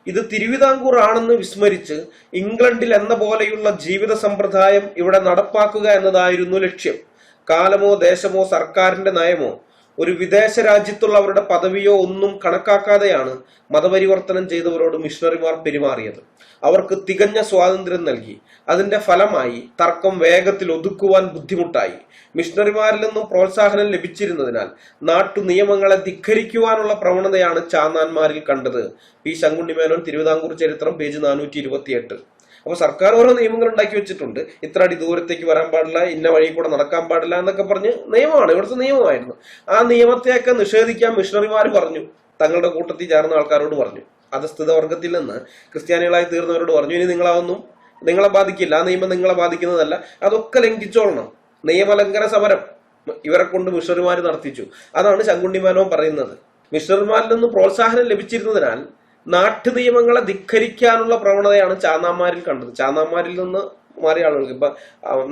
B: ഇത് തിരുവിതാംകൂർ ആണെന്ന് വിസ്മരിച്ച് ഇംഗ്ലണ്ടിൽ എന്ന പോലെയുള്ള ജീവിത സമ്പ്രദായം ഇവിടെ നടപ്പാക്കുക എന്നതായിരുന്നു ലക്ഷ്യം. കാലമോ ദേശമോ സർക്കാരിന്റെ നയമോ ഒരു വിദേശ രാജ്യത്തുള്ളവരുടെ പദവിയോ ഒന്നും കണക്കാക്കാതെയാണ് മതപരിവർത്തനം ചെയ്തവരോട് മിഷണറിമാർ പെരുമാറിയത്. അവർക്ക് തികഞ്ഞ സ്വാതന്ത്ര്യം നൽകി. അതിന്റെ ഫലമായി തർക്കം വേഗത്തിൽ ഒതുക്കുവാൻ ബുദ്ധിമുട്ടായി. മിഷണറിമാരിൽ നിന്നും പ്രോത്സാഹനം ലഭിച്ചിരുന്നതിനാൽ നാട്ടു നിയമങ്ങളെ ധിക്കരിക്കുവാനുള്ള പ്രവണതയാണ് ചാന്നാന്മാരിൽ കണ്ടത്. P. ശങ്കുണ്ണി മേനോൻ, തിരുവിതാംകൂർ ചരിത്രം, പേജ് 428. അപ്പൊ സർക്കാർ ഓരോ നിയമങ്ങൾ ഉണ്ടാക്കി വെച്ചിട്ടുണ്ട്. ഇത്ര അടി ദൂരത്തേക്ക് വരാൻ പാടില്ല, ഇന്ന വഴി കൂടെ നടക്കാൻ പാടില്ല എന്നൊക്കെ പറഞ്ഞ് നിയമമാണ്, ഇവിടുത്തെ നിയമമായിരുന്നു. ആ നിയമത്തെയൊക്കെ നിഷേധിക്കാൻ മിഷണറിമാർ പറഞ്ഞു. തങ്ങളുടെ കൂട്ടത്തിൽ ചേർന്ന ആൾക്കാരോട് പറഞ്ഞു. അധസ്ഥിത വർഗത്തിൽ നിന്ന് ക്രിസ്ത്യാനികളായി തീർന്നവരോട് പറഞ്ഞു, ഇനി നിങ്ങളെ ബാധിക്കില്ല, ആ നിയമം നിങ്ങളെ ബാധിക്കുന്നതല്ല, അതൊക്കെ ലംഘിച്ചോളണം. നിയമലംഘന സമരം ഇവരെ കൊണ്ട് മിഷണറിമാർ നടത്തിച്ചു. അതാണ് ശങ്കുണ്ണി മേനോൻ പറയുന്നത്. മിഷണറിമാരിൽ നിന്ന് പ്രോത്സാഹനം ലഭിച്ചിരുന്നതിനാൽ നാട്ടു നിയമങ്ങളെ ധിക്കരിക്കാനുള്ള പ്രവണതയാണ് ചാന്നാന്മാരിൽ കണ്ടത്. ചാന്നാന്മാരിൽ നിന്ന് മാറിയ ആളുകൾക്ക്, ഇപ്പൊ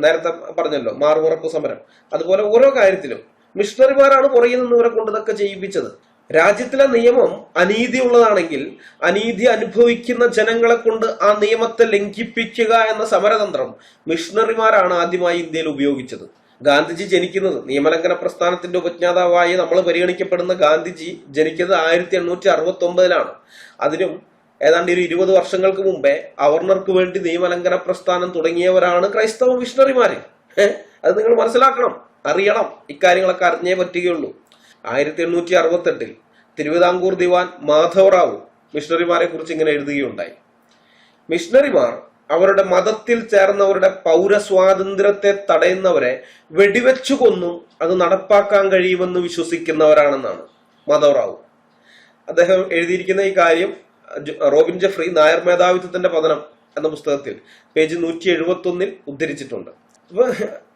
B: നേരത്തെ പറഞ്ഞല്ലോ മാറുമുറപ്പ് സമരം, അതുപോലെ ഓരോ കാര്യത്തിലും മിഷണറിമാരാണ് പുറകിൽ നിന്ന് ഇവരെ കൊണ്ട് ഇതൊക്കെ ചെയ്യിപ്പിച്ചത്. രാജ്യത്തിലെ നിയമം അനീതിയുള്ളതാണെങ്കിൽ അനീതി അനുഭവിക്കുന്ന ജനങ്ങളെ കൊണ്ട് ആ നിയമത്തെ ലംഘിപ്പിക്കുക എന്ന സമരതന്ത്രം മിഷണറിമാരാണ് ആദ്യമായി ഇന്ത്യയിൽ ഉപയോഗിച്ചത്. ഗാന്ധിജി ജനിക്കുന്നത്, നിയമലംഘന പ്രസ്ഥാനത്തിന്റെ ഉപജ്ഞാതാവായി നമ്മൾ പരിഗണിക്കപ്പെടുന്ന ഗാന്ധിജി ജനിക്കുന്നത് 1869-ലാണ്. അതിനും ഏതാണ്ട് ഒരു 20 വർഷങ്ങൾക്ക് മുമ്പേ അവർണർക്ക് വേണ്ടി നിയമലംഘന പ്രസ്ഥാനം തുടങ്ങിയവരാണ് ക്രൈസ്തവ മിഷണറിമാര്. അത് നിങ്ങൾ മനസ്സിലാക്കണം, അറിയണം. ഇക്കാര്യങ്ങളൊക്കെ അറിഞ്ഞേ പറ്റുകയുള്ളൂ. 1868 തിരുവിതാംകൂർ ദിവാൻ മാധവറാവു മിഷണറിമാരെ കുറിച്ച് ഇങ്ങനെ എഴുതുകയുണ്ടായി: മിഷണറിമാർ അവരുടെ മതത്തിൽ ചേർന്നവരുടെ പൗരസ്വാതന്ത്ര്യത്തെ തടയുന്നവരെ വെടിവെച്ചു കൊന്നും അത് നടപ്പാക്കാൻ കഴിയുമെന്ന് വിശ്വസിക്കുന്നവരാണെന്നാണ് മാധവ് റാവു. അദ്ദേഹം എഴുതിയിരിക്കുന്ന ഈ കാര്യം റോബിൻ ജെഫ്രി നായർ മേധാവിത്വത്തിന്റെ പതനം എന്ന പുസ്തകത്തിൽ പേജ് 171 ഉദ്ധരിച്ചിട്ടുണ്ട്. അപ്പൊ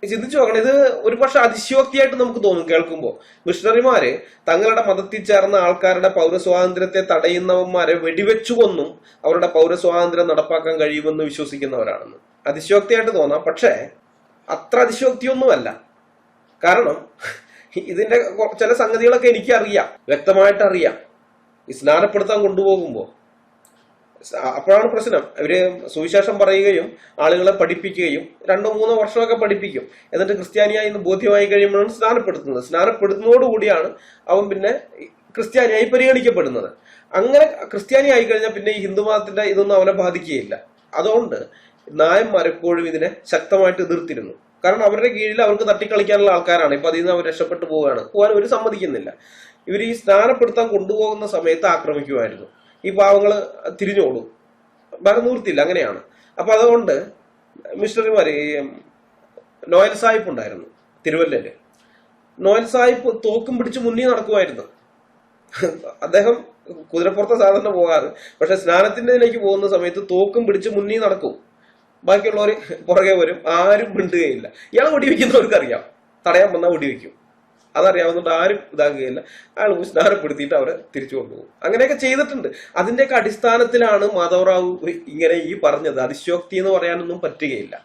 B: ചിന്തിച്ചു നോക്കണം, ഇത് ഒരു പക്ഷെ അതിശയോക്തിയായിട്ട് നമുക്ക് തോന്നും കേൾക്കുമ്പോൾ. മിഷണറിമാര് തങ്ങളുടെ മതത്തിൽ ചേർന്ന ആൾക്കാരുടെ പൗരസ്വാതന്ത്ര്യത്തെ തടയുന്നവന്മാരെ വെടിവെച്ചു കൊന്നും അവരുടെ പൗരസ്വാതന്ത്ര്യം നടപ്പാക്കാൻ കഴിയുമെന്ന് വിശ്വസിക്കുന്നവരാണെന്ന് അതിശയോക്തിയായിട്ട് തോന്നാം. പക്ഷേ അത്ര അതിശയോക്തിയൊന്നുമല്ല. കാരണം ഇതിന്റെ ചില സംഗതികളൊക്കെ എനിക്കറിയാം, വ്യക്തമായിട്ട് അറിയാം. ഈ സ്നാനപ്പെടുത്താൻ കൊണ്ടുപോകുമ്പോൾ അപ്പോഴാണ് പ്രശ്നം. ഇവര് സുവിശേഷം പറയുകയും ആളുകളെ പഠിപ്പിക്കുകയും 2-3 വർഷമൊക്കെ പഠിപ്പിക്കും. എന്നിട്ട് ക്രിസ്ത്യാനിയായി എന്ന് ബോധ്യമായി കഴിയുമ്പോഴാണ് സ്നാനപ്പെടുത്തുന്നത്. സ്നാനപ്പെടുത്തുന്നതോടുകൂടിയാണ് അവൻ പിന്നെ ക്രിസ്ത്യാനിയായി പരിഗണിക്കപ്പെടുന്നത്. അങ്ങനെ ക്രിസ്ത്യാനി ആയി കഴിഞ്ഞാൽ പിന്നെ ഈ ഹിന്ദുമതത്തിന്റെ ഇതൊന്നും അവനെ ബാധിക്കുകയില്ല. അതുകൊണ്ട് നായന്മാരെപ്പോഴും ഇതിനെ ശക്തമായിട്ട് എതിർത്തിരുന്നു. കാരണം അവരുടെ കീഴിൽ അവർക്ക് തട്ടിക്കളിക്കാനുള്ള ആൾക്കാരാണ്. ഇപ്പൊ അതിൽ നിന്ന് അവർ രക്ഷപ്പെട്ടു പോകാൻ അവർ സമ്മതിക്കുന്നില്ല. ഇവർ ഈ സ്നാനപ്പെടുത്താൻ കൊണ്ടുപോകുന്ന സമയത്ത് ആക്രമിക്കുമായിരുന്നു. ഈ പാവങ്ങള് തിരിഞ്ഞോടും, വേറെ നിവൃത്തിയില്ല, അങ്ങനെയാണ്. അപ്പൊ അതുകൊണ്ട് മിഷണറിമാര് നോയൽ സാഹിബ് ഉണ്ടായിരുന്നു തിരുവല്ലയില്. നോയൽ സാഹിബ് തോക്കും പിടിച്ച് മുന്നിൽ നടക്കുമായിരുന്നു. അദ്ദേഹം കുതിരപ്പുറത്തെ സാധാരണ പോകാറ്, പക്ഷെ സ്നാനത്തിൻ്റെതിലേക്ക് പോകുന്ന സമയത്ത് തോക്കും പിടിച്ച് മുന്നിൽ നടക്കും. ബാക്കിയുള്ളവർ പുറകെ വരും, ആരും മിണ്ടുകയില്ല. ഇയാൾ വെടിവെക്കുന്നവർക്കറിയാം, തടയാൻ വന്നാൽ വെടിവെക്കും. അതറിയാവുന്നതുകൊണ്ട് ആരും ഇതാക്കുകയില്ല. അയാൾ സ്നാനപ്പെടുത്തിയിട്ട് അവരെ തിരിച്ചു കൊണ്ടുപോകും. അങ്ങനെയൊക്കെ ചെയ്തിട്ടുണ്ട്. അതിന്റെയൊക്കെ അടിസ്ഥാനത്തിലാണ് മാധവ് റാവു ഇങ്ങനെ ഈ പറഞ്ഞത്. അതിശയോക്തി എന്ന് പറയാനൊന്നും പറ്റുകയില്ല.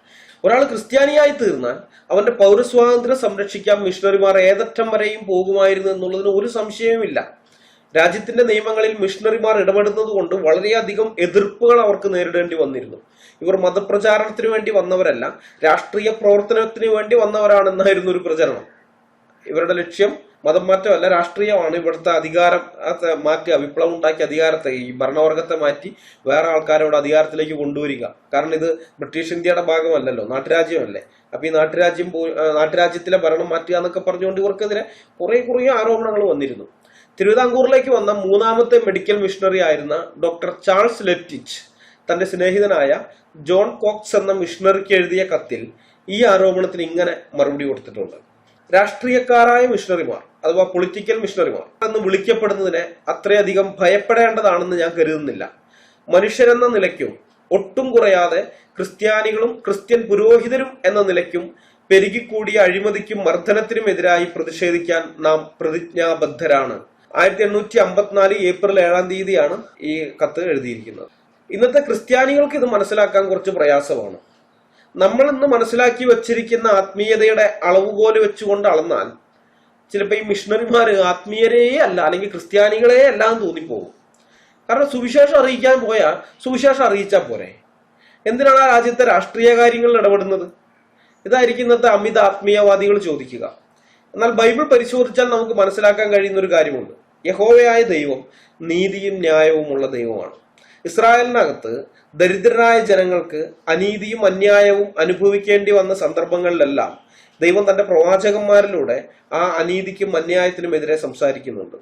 B: ഒരാൾ ക്രിസ്ത്യാനിയായി തീർന്നാൽ അവന്റെ പൗരസ്വാതന്ത്ര്യം സംരക്ഷിക്കാൻ മിഷണറിമാർ ഏതറ്റം വരെയും പോകുമായിരുന്നു എന്നുള്ളതിന് ഒരു സംശയവുമില്ല. രാജ്യത്തിന്റെ നിയമങ്ങളിൽ മിഷണറിമാർ ഇടപെടുന്നത് കൊണ്ട് വളരെയധികം എതിർപ്പുകൾ അവർക്ക് നേരിടേണ്ടി വന്നിരുന്നു. ഇവർ മതപ്രചാരണത്തിന് വേണ്ടി വന്നവരല്ല, രാഷ്ട്രീയ പ്രവർത്തനത്തിന് വേണ്ടി വന്നവരാണെന്നായിരുന്നു ഒരു പ്രചരണം. ഇവരുടെ ലക്ഷ്യം മതം മാറ്റമല്ല, രാഷ്ട്രീയമാണ്. ഇവിടുത്തെ അധികാരം മാറ്റി, വിപ്ലവം ഉണ്ടാക്കിയ അധികാരത്തെ, ഈ ഭരണവർഗത്തെ മാറ്റി വേറെ ആൾക്കാരോട് അധികാരത്തിലേക്ക് കൊണ്ടുവരിക. കാരണം ഇത് ബ്രിട്ടീഷ് ഇന്ത്യയുടെ ഭാഗമല്ലല്ലോ, നാട്ടുരാജ്യമല്ലേ. അപ്പൊ ഈ നാട്ടുരാജ്യത്തിലെ ഭരണം മാറ്റുക എന്നൊക്കെ പറഞ്ഞുകൊണ്ട് ഇവർക്കെതിരെ കുറെ ആരോപണങ്ങൾ വന്നിരുന്നു. തിരുവിതാംകൂറിലേക്ക് വന്ന 3ാമത്തെ മെഡിക്കൽ മിഷണറി ആയിരുന്ന ഡോക്ടർ ചാൾസ് ലെറ്റിച്ച് തന്റെ സ്നേഹിതനായ ജോൺ കോക്സ് എന്ന മിഷണറിക്ക് എഴുതിയ കത്തിൽ ഈ ആരോപണത്തിന് ഇങ്ങനെ മറുപടി കൊടുത്തിട്ടുണ്ട്. രാഷ്ട്രീയക്കാരായ മിഷണറിമാർ അഥവാ പൊളിറ്റിക്കൽ മിഷണറിമാർ എന്ന് വിളിക്കപ്പെടുന്നതിനെ അത്രയധികം ഭയപ്പെടേണ്ടതാണെന്ന് ഞാൻ കരുതുന്നില്ല. മനുഷ്യരെന്ന നിലയ്ക്കും ഒട്ടും കുറയാതെ ക്രിസ്ത്യാനികളും ക്രിസ്ത്യൻ പുരോഹിതരും എന്ന നിലയ്ക്കും പെരുകിക്കൂടിയ അഴിമതിക്കും മർദ്ദനത്തിനുമെതിരായി പ്രതിഷേധിക്കാൻ നാം പ്രതിജ്ഞാബദ്ധരാണ്. 1854 ഏപ്രിൽ 7-ാം തീയതിയാണ് ഈ കത്ത് എഴുതിയിരിക്കുന്നത്. ഇന്നത്തെ ക്രിസ്ത്യാനികൾക്ക് ഇത് മനസ്സിലാക്കാൻ കുറച്ച് പ്രയാസമാണ്. നമ്മൾ ഇന്ന് മനസ്സിലാക്കി വച്ചിരിക്കുന്ന ആത്മീയതയുടെ അളവുകോല് വെച്ചുകൊണ്ട് അളന്നാൽ ചിലപ്പോൾ ഈ മിഷണറിമാര് ആത്മീയരേ അല്ല, അല്ലെങ്കിൽ ക്രിസ്ത്യാനികളെ അല്ല എന്ന് തോന്നിപ്പോകും. കാരണം സുവിശേഷം അറിയിക്കാൻ പോയാൽ സുവിശേഷം അറിയിച്ചാൽ പോരെ, എന്തിനാണ് ആ രാജ്യത്തെ രാഷ്ട്രീയ കാര്യങ്ങളിൽ ഇടപെടുന്നത്? ഇതായിരിക്കും ഇന്നത്തെ അമിത ആത്മീയവാദികൾ ചോദിക്കുക. എന്നാൽ ബൈബിൾ പരിശോധിച്ചാൽ നമുക്ക് മനസ്സിലാക്കാൻ കഴിയുന്ന ഒരു കാര്യമുണ്ട്. യഹോവയായ ദൈവം നീതിയും ന്യായവുമുള്ള ദൈവമാണ്. ഇസ്രായേലിനകത്ത് ദരിദ്രരായ ജനങ്ങൾക്ക് അനീതിയും അന്യായവും അനുഭവിക്കേണ്ടി വന്ന സന്ദർഭങ്ങളിലെല്ലാം ദൈവം തന്റെ പ്രവാചകന്മാരിലൂടെ ആ അനീതിക്കും അന്യായത്തിനുമെതിരെ സംസാരിക്കുന്നുണ്ട്.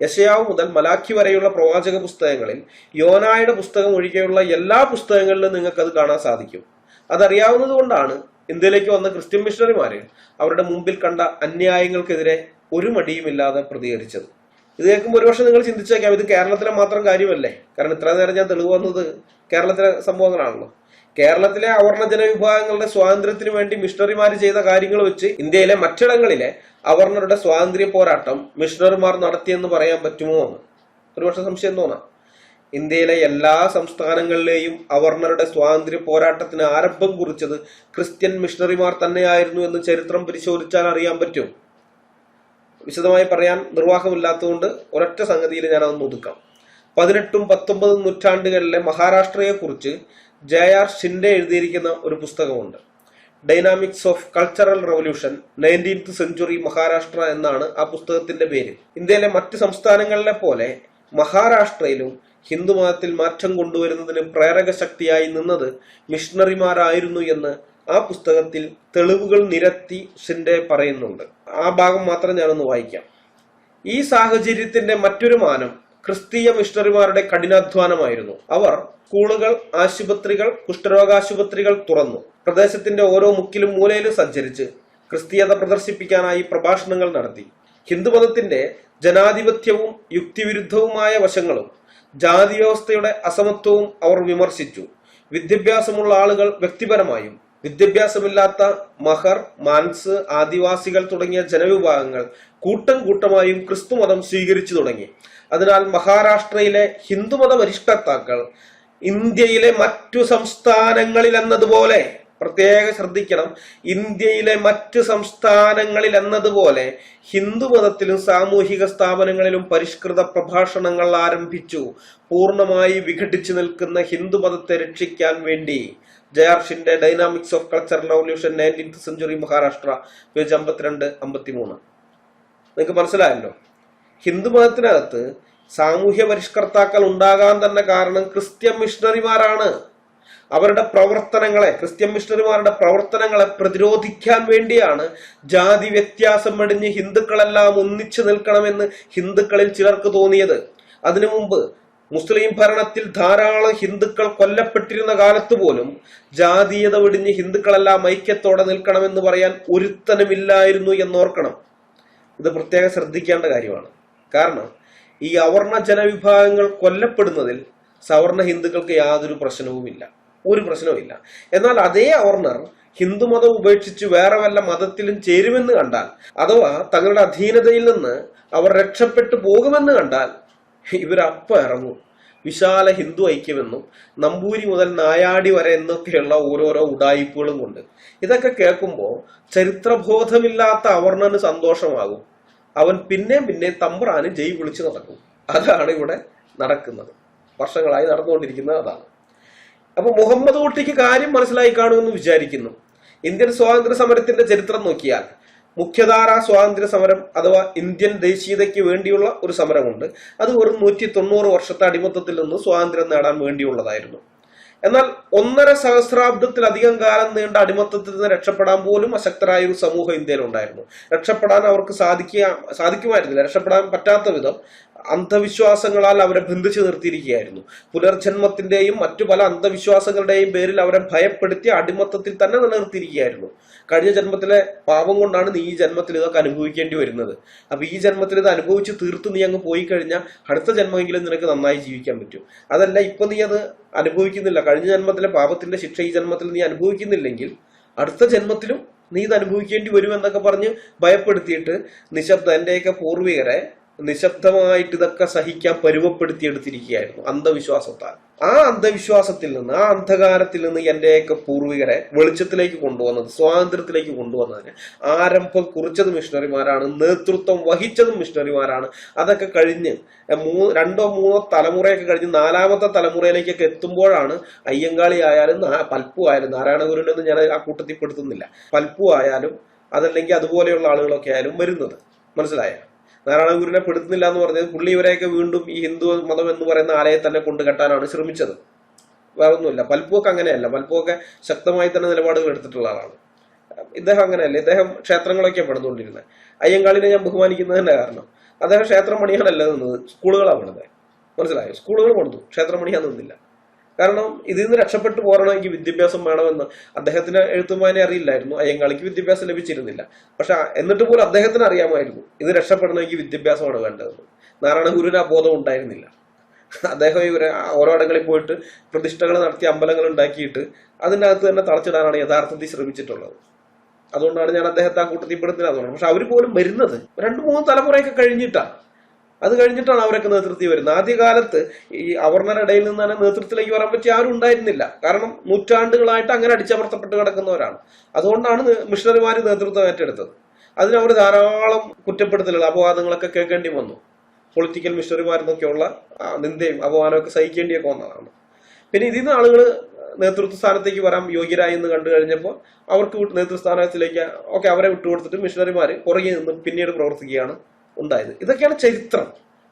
B: യെശയ്യാവ് മുതൽ മലാഖി വരെയുള്ള പ്രവാചക പുസ്തകങ്ങളിൽ യോനായുടെ പുസ്തകം ഒഴികെയുള്ള എല്ലാ പുസ്തകങ്ങളിലും നിങ്ങൾക്കത് കാണാൻ സാധിക്കും. അതറിയാവുന്നത് കൊണ്ടാണ് ഇന്ത്യയിലേക്ക് വന്ന ക്രിസ്ത്യൻ മിഷണറിമാര് അവരുടെ മുമ്പിൽ കണ്ട അന്യായങ്ങൾക്കെതിരെ ഒരു മടിയുമില്ലാതെ പ്രതികരിച്ചത്. ഇത് കേൾക്കുമ്പോൾ ഒരുപക്ഷെ നിങ്ങൾ ചിന്തിച്ചേക്കാം, ഇത് കേരളത്തിലെ മാത്രം കാര്യമല്ലേ? കാരണം ഇത്ര നേരം ഞാൻ തെളിവ് വന്നത് കേരളത്തിലെ സംഭവങ്ങളാണല്ലോ. കേരളത്തിലെ അവർണ ജനവിഭാഗങ്ങളുടെ സ്വാതന്ത്ര്യത്തിന് വേണ്ടി മിഷണറിമാര് ചെയ്ത കാര്യങ്ങൾ വെച്ച് ഇന്ത്യയിലെ മറ്റിടങ്ങളിലെ അവർണരുടെ സ്വാതന്ത്ര്യ പോരാട്ടം മിഷണറിമാർ നടത്തിയെന്ന് പറയാൻ പറ്റുമോ എന്ന് ഒരുപക്ഷെ സംശയം തോന്നാം. ഇന്ത്യയിലെ എല്ലാ സംസ്ഥാനങ്ങളിലെയും അവർണരുടെ സ്വാതന്ത്ര്യ പോരാട്ടത്തിന് ആരംഭം കുറിച്ചത് ക്രിസ്ത്യൻ മിഷണറിമാർ തന്നെയായിരുന്നു എന്ന് ചരിത്രം പരിശോധിച്ചാൽ അറിയാൻ പറ്റും. വിശദമായി പറയാൻ നിർവാഹമില്ലാത്തതുകൊണ്ട് ഒരൊറ്റ സംഗതിയിൽ ഞാൻ അതൊന്ന് ഒതുക്കാം. 18ഉം 19ഉം നൂറ്റാണ്ടുകളിലെ മഹാരാഷ്ട്രയെക്കുറിച്ച് JR ഷിൻഡെ എഴുതിയിരിക്കുന്ന ഒരു പുസ്തകമുണ്ട്. Dynamics of cultural revolution 19th century Maharashtra എന്നാണ് ആ പുസ്തകത്തിന്റെ പേര്. ഇന്ത്യയിലെ മറ്റ് സംസ്ഥാനങ്ങളിലെ പോലെ മഹാരാഷ്ട്രയിലും ഹിന്ദുമതത്തിൽ മാറ്റം കൊണ്ടുവരുന്നതിന് പ്രേരക ശക്തിയായി നിന്നത് മിഷണറിമാരായിരുന്നു എന്ന് ആ പുസ്തകത്തിൽ തെളിവുകൾ നിരത്തി ഷിൻഡെ പറയുന്നുണ്ട്. ആ ഭാഗം മാത്രം ഞാനൊന്ന് വായിക്കാം. ഈ സാഹചര്യത്തിന്റെ മറ്റൊരു മാനം ക്രിസ്തീയ മിഷണറിമാരുടെ കഠിനാധ്വാനമായിരുന്നു. അവർ സ്കൂളുകൾ, ആശുപത്രികൾ, കുഷ്ഠരോഗാശുപത്രികൾ തുറന്നു. പ്രദേശത്തിന്റെ ഓരോ മുക്കിലും മൂലയിലും സഞ്ചരിച്ച് ക്രിസ്തീയത പ്രദർശിപ്പിക്കാനായി പ്രഭാഷണങ്ങൾ നടത്തി. ഹിന്ദുമതത്തിന്റെ ജനാധിപത്യവും യുക്തിവിരുദ്ധവുമായ വശങ്ങളും ജാതി വ്യവസ്ഥയുടെ അസമത്വവും അവർ വിമർശിച്ചു. വിദ്യാഭ്യാസമുള്ള ആളുകൾ വ്യക്തിപരമായും വിദ്യാഭ്യാസമില്ലാത്ത മഹർ, മാൻസ്, ആദിവാസികൾ തുടങ്ങിയ ജനവിഭാഗങ്ങൾ കൂട്ടം കൂട്ടമായും ക്രിസ്തുമതം സ്വീകരിച്ചു തുടങ്ങി. അതിനാൽ മഹാരാഷ്ട്രയിലെ ഹിന്ദുമത പരിഷ്കർത്താക്കൾ ഇന്ത്യയിലെ മറ്റു സംസ്ഥാനങ്ങളിൽ എന്നതുപോലെ, പ്രത്യേകം ശ്രദ്ധിക്കണം, ഇന്ത്യയിലെ മറ്റു സംസ്ഥാനങ്ങളിൽ എന്നതുപോലെ ഹിന്ദുമതത്തിലും സാമൂഹിക സ്ഥാപനങ്ങളിലും പരിഷ്കൃത പ്രഭാഷണങ്ങൾ ആരംഭിച്ചു. പൂർണ്ണമായി വിഘടിച്ചു നിൽക്കുന്ന ഹിന്ദുമതത്തെ രക്ഷിക്കാൻ വേണ്ടി J R. Shinde, dynamics of cultural revolution 19th century Maharashtra, page 52-53. നിങ്ങൾക്ക് മനസ്സിലായല്ലോ, ഹിന്ദുമതത്തിനകത്ത് സാമൂഹ്യ പരിഷ്കർത്താക്കൾ ഉണ്ടാകാൻ തന്നെ കാരണം ക്രിസ്ത്യൻ മിഷണറിമാരാണ്. അവരുടെ പ്രവർത്തനങ്ങളെ, ക്രിസ്ത്യൻ മിഷണറിമാരുടെ പ്രവർത്തനങ്ങളെ പ്രതിരോധിക്കാൻ വേണ്ടിയാണ് ജാതി വ്യത്യാസം വെടിഞ്ഞ് ഹിന്ദുക്കളെല്ലാം ഒന്നിച്ചു നിൽക്കണമെന്ന് ഹിന്ദുക്കളിൽ ചിലർക്ക് തോന്നിയത്. അതിനു മുമ്പ് മുസ്ലിം ഭരണത്തിൽ ധാരാളം ഹിന്ദുക്കൾ കൊല്ലപ്പെട്ടിരുന്ന കാലത്ത് പോലും ജാതീയത വെടിഞ്ഞ് ഹിന്ദുക്കളെല്ലാം ഐക്യത്തോടെ നിൽക്കണമെന്ന് പറയാൻ ഒരുത്തനുമില്ലായിരുന്നു എന്നോർക്കണം. ഇത് പ്രത്യേകം ശ്രദ്ധിക്കേണ്ട കാര്യമാണ്. കാരണം ഈ അവർണ ജനവിഭാഗങ്ങൾ കൊല്ലപ്പെടുന്നതിൽ സവർണ ഹിന്ദുക്കൾക്ക് യാതൊരു പ്രശ്നവുമില്ല, ഒരു പ്രശ്നവുമില്ല. എന്നാൽ അതേ അവർണർ ഹിന്ദുമതം ഉപേക്ഷിച്ച് വേറെ വല്ല മതത്തിലും ചേരുമെന്ന് കണ്ടാൽ, അഥവാ തങ്ങളുടെ അധീനതയിൽ നിന്ന് അവർ രക്ഷപ്പെട്ടു പോകുമെന്ന് കണ്ടാൽ ഇവരപ്പം ഇറങ്ങും. വിശാല ഹിന്ദു ഐക്യമെന്നും നമ്പൂരി മുതൽ നായാടി വരെ എന്നൊക്കെയുള്ള ഓരോരോ ഉഡായിപ്പുകളും കൊണ്ട്. ഇതൊക്കെ കേൾക്കുമ്പോൾ ചരിത്രബോധമില്ലാത്ത അവർണന് സന്തോഷമാകും. അവൻ പിന്നെ തമ്പ്രാന് ജയ് വിളിച്ചു നടക്കും. അതാണ് ഇവിടെ നടക്കുന്നത്, വർഷങ്ങളായി നടന്നുകൊണ്ടിരിക്കുന്നത് അതാണ്. അപ്പൊ മുഹമ്മദ് കുട്ടിക്ക് കാര്യം മനസ്സിലായി കാണുമെന്ന് വിചാരിക്കുന്നു. ഇന്ത്യൻ സ്വാതന്ത്ര്യ സമരത്തിന്റെ ചരിത്രം നോക്കിയാൽ മുഖ്യധാര സ്വാതന്ത്ര്യ സമരം അഥവാ ഇന്ത്യൻ ദേശീയതയ്ക്ക് വേണ്ടിയുള്ള ഒരു സമരമുണ്ട്. അത് വെറും 190 വർഷത്തെ അടിമത്തത്തിൽ നിന്ന് സ്വാതന്ത്ര്യം നേടാൻ വേണ്ടിയുള്ളതായിരുന്നു. എന്നാൽ 1.5 സഹസ്രാബ്ദത്തിലധികം കാലം നീണ്ട അടിമത്തത്തിൽ നിന്ന് രക്ഷപ്പെടാൻ പോലും അശക്തരായ ഒരു സമൂഹം ഇന്ത്യയിൽ ഉണ്ടായിരുന്നു. രക്ഷപ്പെടാൻ അവർക്ക് സാധിക്കുമായിരുന്നില്ല. രക്ഷപ്പെടാൻ പറ്റാത്ത വിധം അന്ധവിശ്വാസങ്ങളാൽ അവരെ ബന്ധിച്ചു നിർത്തിയിരിക്കുകയായിരുന്നു. പുനർജന്മത്തിന്റെയും മറ്റു പല അന്ധവിശ്വാസങ്ങളുടെയും പേരിൽ അവരെ ഭയപ്പെടുത്തി അടിമത്തത്തിൽ തന്നെ നിലനിർത്തിയിരിക്കുകയായിരുന്നു. കഴിഞ്ഞ ജന്മത്തിലെ പാപം കൊണ്ടാണ് നീ ഈ ജന്മത്തിൽ ഇതൊക്കെ അനുഭവിക്കേണ്ടി വരുന്നത്. അപ്പൊ ഈ ജന്മത്തിൽ ഇത് അനുഭവിച്ച് തീർത്ത് നീ അങ്ങ് പോയി കഴിഞ്ഞാൽ അടുത്ത ജന്മമെങ്കിലും നിനക്ക് നന്നായി ജീവിക്കാൻ പറ്റും. അതല്ല ഇപ്പൊ നീ അത് അനുഭവിക്കുന്നില്ല, കഴിഞ്ഞ ജന്മത്തിലെ പാപത്തിന്റെ ശിക്ഷ ഈ ജന്മത്തിൽ നീ അനുഭവിക്കുന്നില്ലെങ്കിൽ അടുത്ത ജന്മത്തിലും നീ ഇത് അനുഭവിക്കേണ്ടി വരുമെന്നൊക്കെ പറഞ്ഞ് ഭയപ്പെടുത്തിയിട്ട് എന്റെയൊക്കെ പൂർവികരെ നിശബ്ദമായിട്ട് ഇതൊക്കെ സഹിക്കാൻ പരുവപ്പെടുത്തിയെടുത്തിരിക്കുകയായിരുന്നു അന്ധവിശ്വാസത്താൽ. ആ അന്ധവിശ്വാസത്തിൽ നിന്ന്, ആ അന്ധകാരത്തിൽ നിന്ന് എന്റെയൊക്കെ പൂർവികരെ വെളിച്ചത്തിലേക്ക് കൊണ്ടുവന്നത്, സ്വാതന്ത്ര്യത്തിലേക്ക് കൊണ്ടുവന്നതിന് ആരംഭം കുറിച്ചത് മിഷണറിമാരാണ്, നേതൃത്വം വഹിച്ചതും മിഷണറിമാരാണ്. അതൊക്കെ കഴിഞ്ഞ് 2-3 തലമുറയൊക്കെ കഴിഞ്ഞ് 4ാമത്തെ തലമുറയിലേക്കൊക്കെ എത്തുമ്പോഴാണ് അയ്യങ്കാളി ആയാലും പൽപ്പു ആയാലും, നാരായണഗുരുവിനൊന്നും ഞാൻ ആ കൂട്ടത്തിൽ പെടുത്തുന്നില്ല, പൽപ്പു ആയാലും അതല്ലെങ്കിൽ അതുപോലെയുള്ള ആളുകളൊക്കെ ആയാലും വരുന്നത്. മനസ്സിലായ? നാരായണഗുരുവിനെ പെടുത്തുന്നില്ല എന്ന് പറഞ്ഞത് പുള്ളി ഇവരെയൊക്കെ വീണ്ടും ഈ ഹിന്ദു മതം എന്ന് പറയുന്ന ആലയെ തന്നെ കൊണ്ടുകെട്ടാനാണ് ശ്രമിച്ചത്. വേറെ ഒന്നുമില്ല. പൽപ്പുവൊക്കെ അങ്ങനെയല്ല. പൽപ്പുവൊക്കെ ശക്തമായി തന്നെ നിലപാടുകൾ എടുത്തിട്ടുള്ള ആളാണ്. ഇദ്ദേഹം അങ്ങനെയല്ല. ഇദ്ദേഹം ക്ഷേത്രങ്ങളൊക്കെ പണിതുകൊണ്ടിരുന്നത്. അയ്യങ്കാളിനെ ഞാൻ ബഹുമാനിക്കുന്നതിന്റെ കാരണം അദ്ദേഹം ക്ഷേത്രം പണിയാനല്ല നിന്നത്, സ്കൂളുകളാണ് പണിതത്. മനസ്സിലായോ? സ്കൂളുകൾ പണിതു, ക്ഷേത്രം പണിയാൻ നിന്നില്ല. കാരണം ഇതിൽ നിന്ന് രക്ഷപ്പെട്ടു പോരണമെങ്കിൽ വിദ്യാഭ്യാസം വേണമെന്ന് അദ്ദേഹത്തിന് എഴുത്തുമാനെ അറിയില്ലായിരുന്നു. അയ്യങ്കാളിക്ക് വിദ്യാഭ്യാസം ലഭിച്ചിരുന്നില്ല. പക്ഷെ എന്നിട്ട് പോലും അദ്ദേഹത്തിന് അറിയാമായിരുന്നു ഇത് രക്ഷപ്പെടണമെങ്കിൽ വിദ്യാഭ്യാസമാണ് വേണ്ടതെന്ന്. നാരായണഗുരുവിന് ആ ബോധം ഉണ്ടായിരുന്നില്ല. അദ്ദേഹം ഇവരെ ഓരോ ഇടങ്ങളിൽ പോയിട്ട് പ്രതിഷ്ഠകൾ നടത്തി അമ്പലങ്ങൾ ഉണ്ടാക്കിയിട്ട് അതിൻ്റെ അകത്ത് തന്നെ തളച്ചിടാനാണ് യഥാർത്ഥത്തിൽ ശ്രമിച്ചിട്ടുള്ളത്. അതുകൊണ്ടാണ് ഞാൻ അദ്ദേഹത്തെ ആ കൂട്ടത്തിൽ പെടുത്തില്ല എന്ന് പറഞ്ഞത്. പക്ഷെ അവർ പോലും വരുന്നത് 2-3 തലമുറയൊക്കെ കഴിഞ്ഞിട്ടാണ്. അത് കഴിഞ്ഞിട്ടാണ് അവരൊക്കെ നേതൃത്വത്തിൽ വരുന്നത്. ആദ്യകാലത്ത് ഈ അവർണരുടെ ഇടയിൽ നിന്ന് തന്നെ നേതൃത്വത്തിലേക്ക് വരാൻ പറ്റിയ ആരും ഉണ്ടായിരുന്നില്ല. കാരണം നൂറ്റാണ്ടുകളായിട്ട് അങ്ങനെ അടിച്ചമർത്തപ്പെട്ട് കിടക്കുന്നവരാണ്. അതുകൊണ്ടാണ് മിഷണറിമാർ നേതൃത്വം ഏറ്റെടുത്തത്. അതിനവർ ധാരാളം കുറ്റപ്പെടുത്തലുകൾ, അപവാദങ്ങളൊക്കെ കേൾക്കേണ്ടി വന്നു. പൊളിറ്റിക്കൽ മിഷണറിമാരെന്നൊക്കെയുള്ള നിന്ദയും അപമാനമൊക്കെ സഹിക്കേണ്ടിയൊക്കെ വന്നതാണ്. പിന്നെ ഇതിൽ നിന്ന് ആളുകൾ നേതൃത്വ സ്ഥാനത്തേക്ക് വരാൻ യോഗ്യരായി എന്ന് കണ്ടു കഴിഞ്ഞപ്പോൾ അവർക്ക് നേതൃസ്ഥാനത്തിലേക്ക് അവരെ വിട്ടുകൊടുത്തിട്ട് മിഷണറിമാർ പുറകെ നിന്ന് പിന്നീട് പ്രവർത്തിക്കുകയാണ് ഉണ്ടായത്. ഇതൊക്കെയാണ് ചരിത്രം.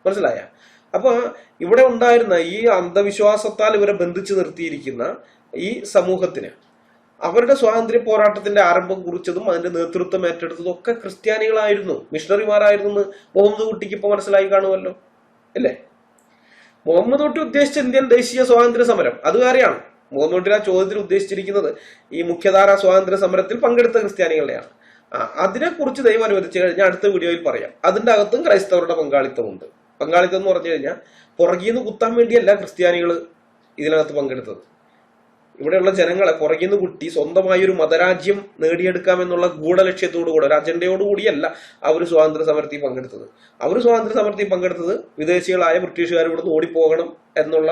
B: മനസ്സിലായ? അപ്പൊ ഇവിടെ ഉണ്ടായിരുന്ന ഈ അന്ധവിശ്വാസത്താൽ ഇവരെ ബന്ധിച്ചു നിർത്തിയിരിക്കുന്ന ഈ സമൂഹത്തിന് അവരുടെ സ്വാതന്ത്ര്യ പോരാട്ടത്തിന്റെ ആരംഭം കുറിച്ചതും അതിന്റെ നേതൃത്വം ഏറ്റെടുത്തതും ഒക്കെ ക്രിസ്ത്യാനികളായിരുന്നു, മിഷണറിമാരായിരുന്നു എന്ന് മുഹമ്മദ് കുട്ടിക്ക് ഇപ്പൊ മനസ്സിലായി കാണുമല്ലോ, അല്ലേ? മുഹമ്മദ് കുട്ടി ഉദ്ദേശിച്ച ഇന്ത്യൻ ദേശീയ സ്വാതന്ത്ര്യ സമരം അത് വേറെയാണ്. മുഹമ്മദ് കുട്ടി ആ ചോദ്യത്തിൽ ഉദ്ദേശിച്ചിരിക്കുന്നത് ഈ മുഖ്യധാര സ്വാതന്ത്ര്യ സമരത്തിൽ പങ്കെടുത്ത ക്രിസ്ത്യാനികളെയാണ്. അതിനെക്കുറിച്ച് ദൈവം അനുവദിച്ചു കഴിഞ്ഞാൽ അടുത്ത വീഡിയോയിൽ പറയാം. അതിന്റെ അകത്തും ക്രൈസ്തവരുടെ പങ്കാളിത്തമുണ്ട്. പങ്കാളിത്തം എന്ന് പറഞ്ഞു കഴിഞ്ഞാൽ പുറകീന്ന് കുത്താൻ വേണ്ടിയല്ല ക്രിസ്ത്യാനികൾ ഇതിനകത്ത് പങ്കെടുത്തത്. ഇവിടെയുള്ള ജനങ്ങളെ പുറകിന്ന് കുട്ടി സ്വന്തമായി ഒരു മതരാജ്യം നേടിയെടുക്കാമെന്നുള്ള ഗൂഢലക്ഷ്യത്തോടുകൂടെ ഒരു അജണ്ടയോടുകൂടിയല്ല അവർ സ്വാതന്ത്ര്യ സമരത്തിൽ പങ്കെടുത്തത്. അവർ സ്വാതന്ത്ര്യ സമരത്തിൽ പങ്കെടുത്തത് വിദേശികളായ ബ്രിട്ടീഷുകാർ ഇവിടുന്ന് ഓടിപ്പോകണം എന്നുള്ള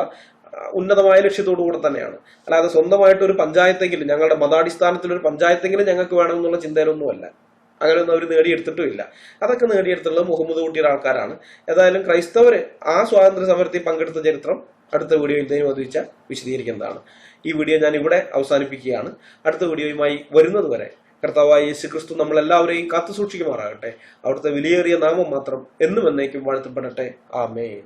B: ഉന്നതമായ ലക്ഷ്യത്തോടു കൂടെ തന്നെയാണ്. അല്ലാതെ സ്വന്തമായിട്ട് ഒരു പഞ്ചായത്തെങ്കിലും ഞങ്ങളുടെ മതാടിസ്ഥാനത്തിലൊരു പഞ്ചായത്തെങ്കിലും ഞങ്ങൾക്ക് വേണമെന്നുള്ള ചിന്തയിലൊന്നുമല്ല. അങ്ങനെയൊന്നും അവർ നേടിയെടുത്തിട്ടുമില്ല. അതൊക്കെ നേടിയെടുത്തുള്ളത് മുഹമ്മദ് കുട്ടിയുടെ ആൾക്കാരാണ്. ഏതായാലും ക്രൈസ്തവര് ആ സ്വാതന്ത്ര്യ സമരത്തിൽ പങ്കെടുത്ത ചരിത്രം അടുത്ത വീഡിയോയിൽ ദൈവം അനുവദിച്ച വിശദീകരിക്കുന്നതാണ്. ഈ വീഡിയോ ഞാൻ ഇവിടെ അവസാനിപ്പിക്കുകയാണ്. അടുത്ത വീഡിയോയുമായി വരുന്നത് വരെ കർത്താവായ യേശുക്രിസ്തു നമ്മളെല്ലാവരെയും കാത്തു സൂക്ഷിക്കുമാറാകട്ടെ. അവിടുത്തെ വിലയേറിയ നാമം മാത്രം എന്നും എന്നേക്കും വാഴ്ത്തപ്പെടട്ടെ. ആമേൻ.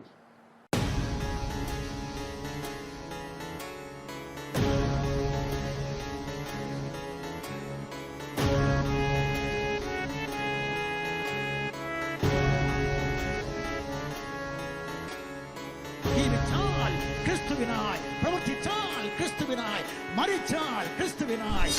A: ജീവിച്ചാൽ ക്രിസ്തുവിനായി, പ്രവർത്തിച്ചാൽ ക്രിസ്തുവിനായി, മരിച്ചാൽ ക്രിസ്തുവിനായി.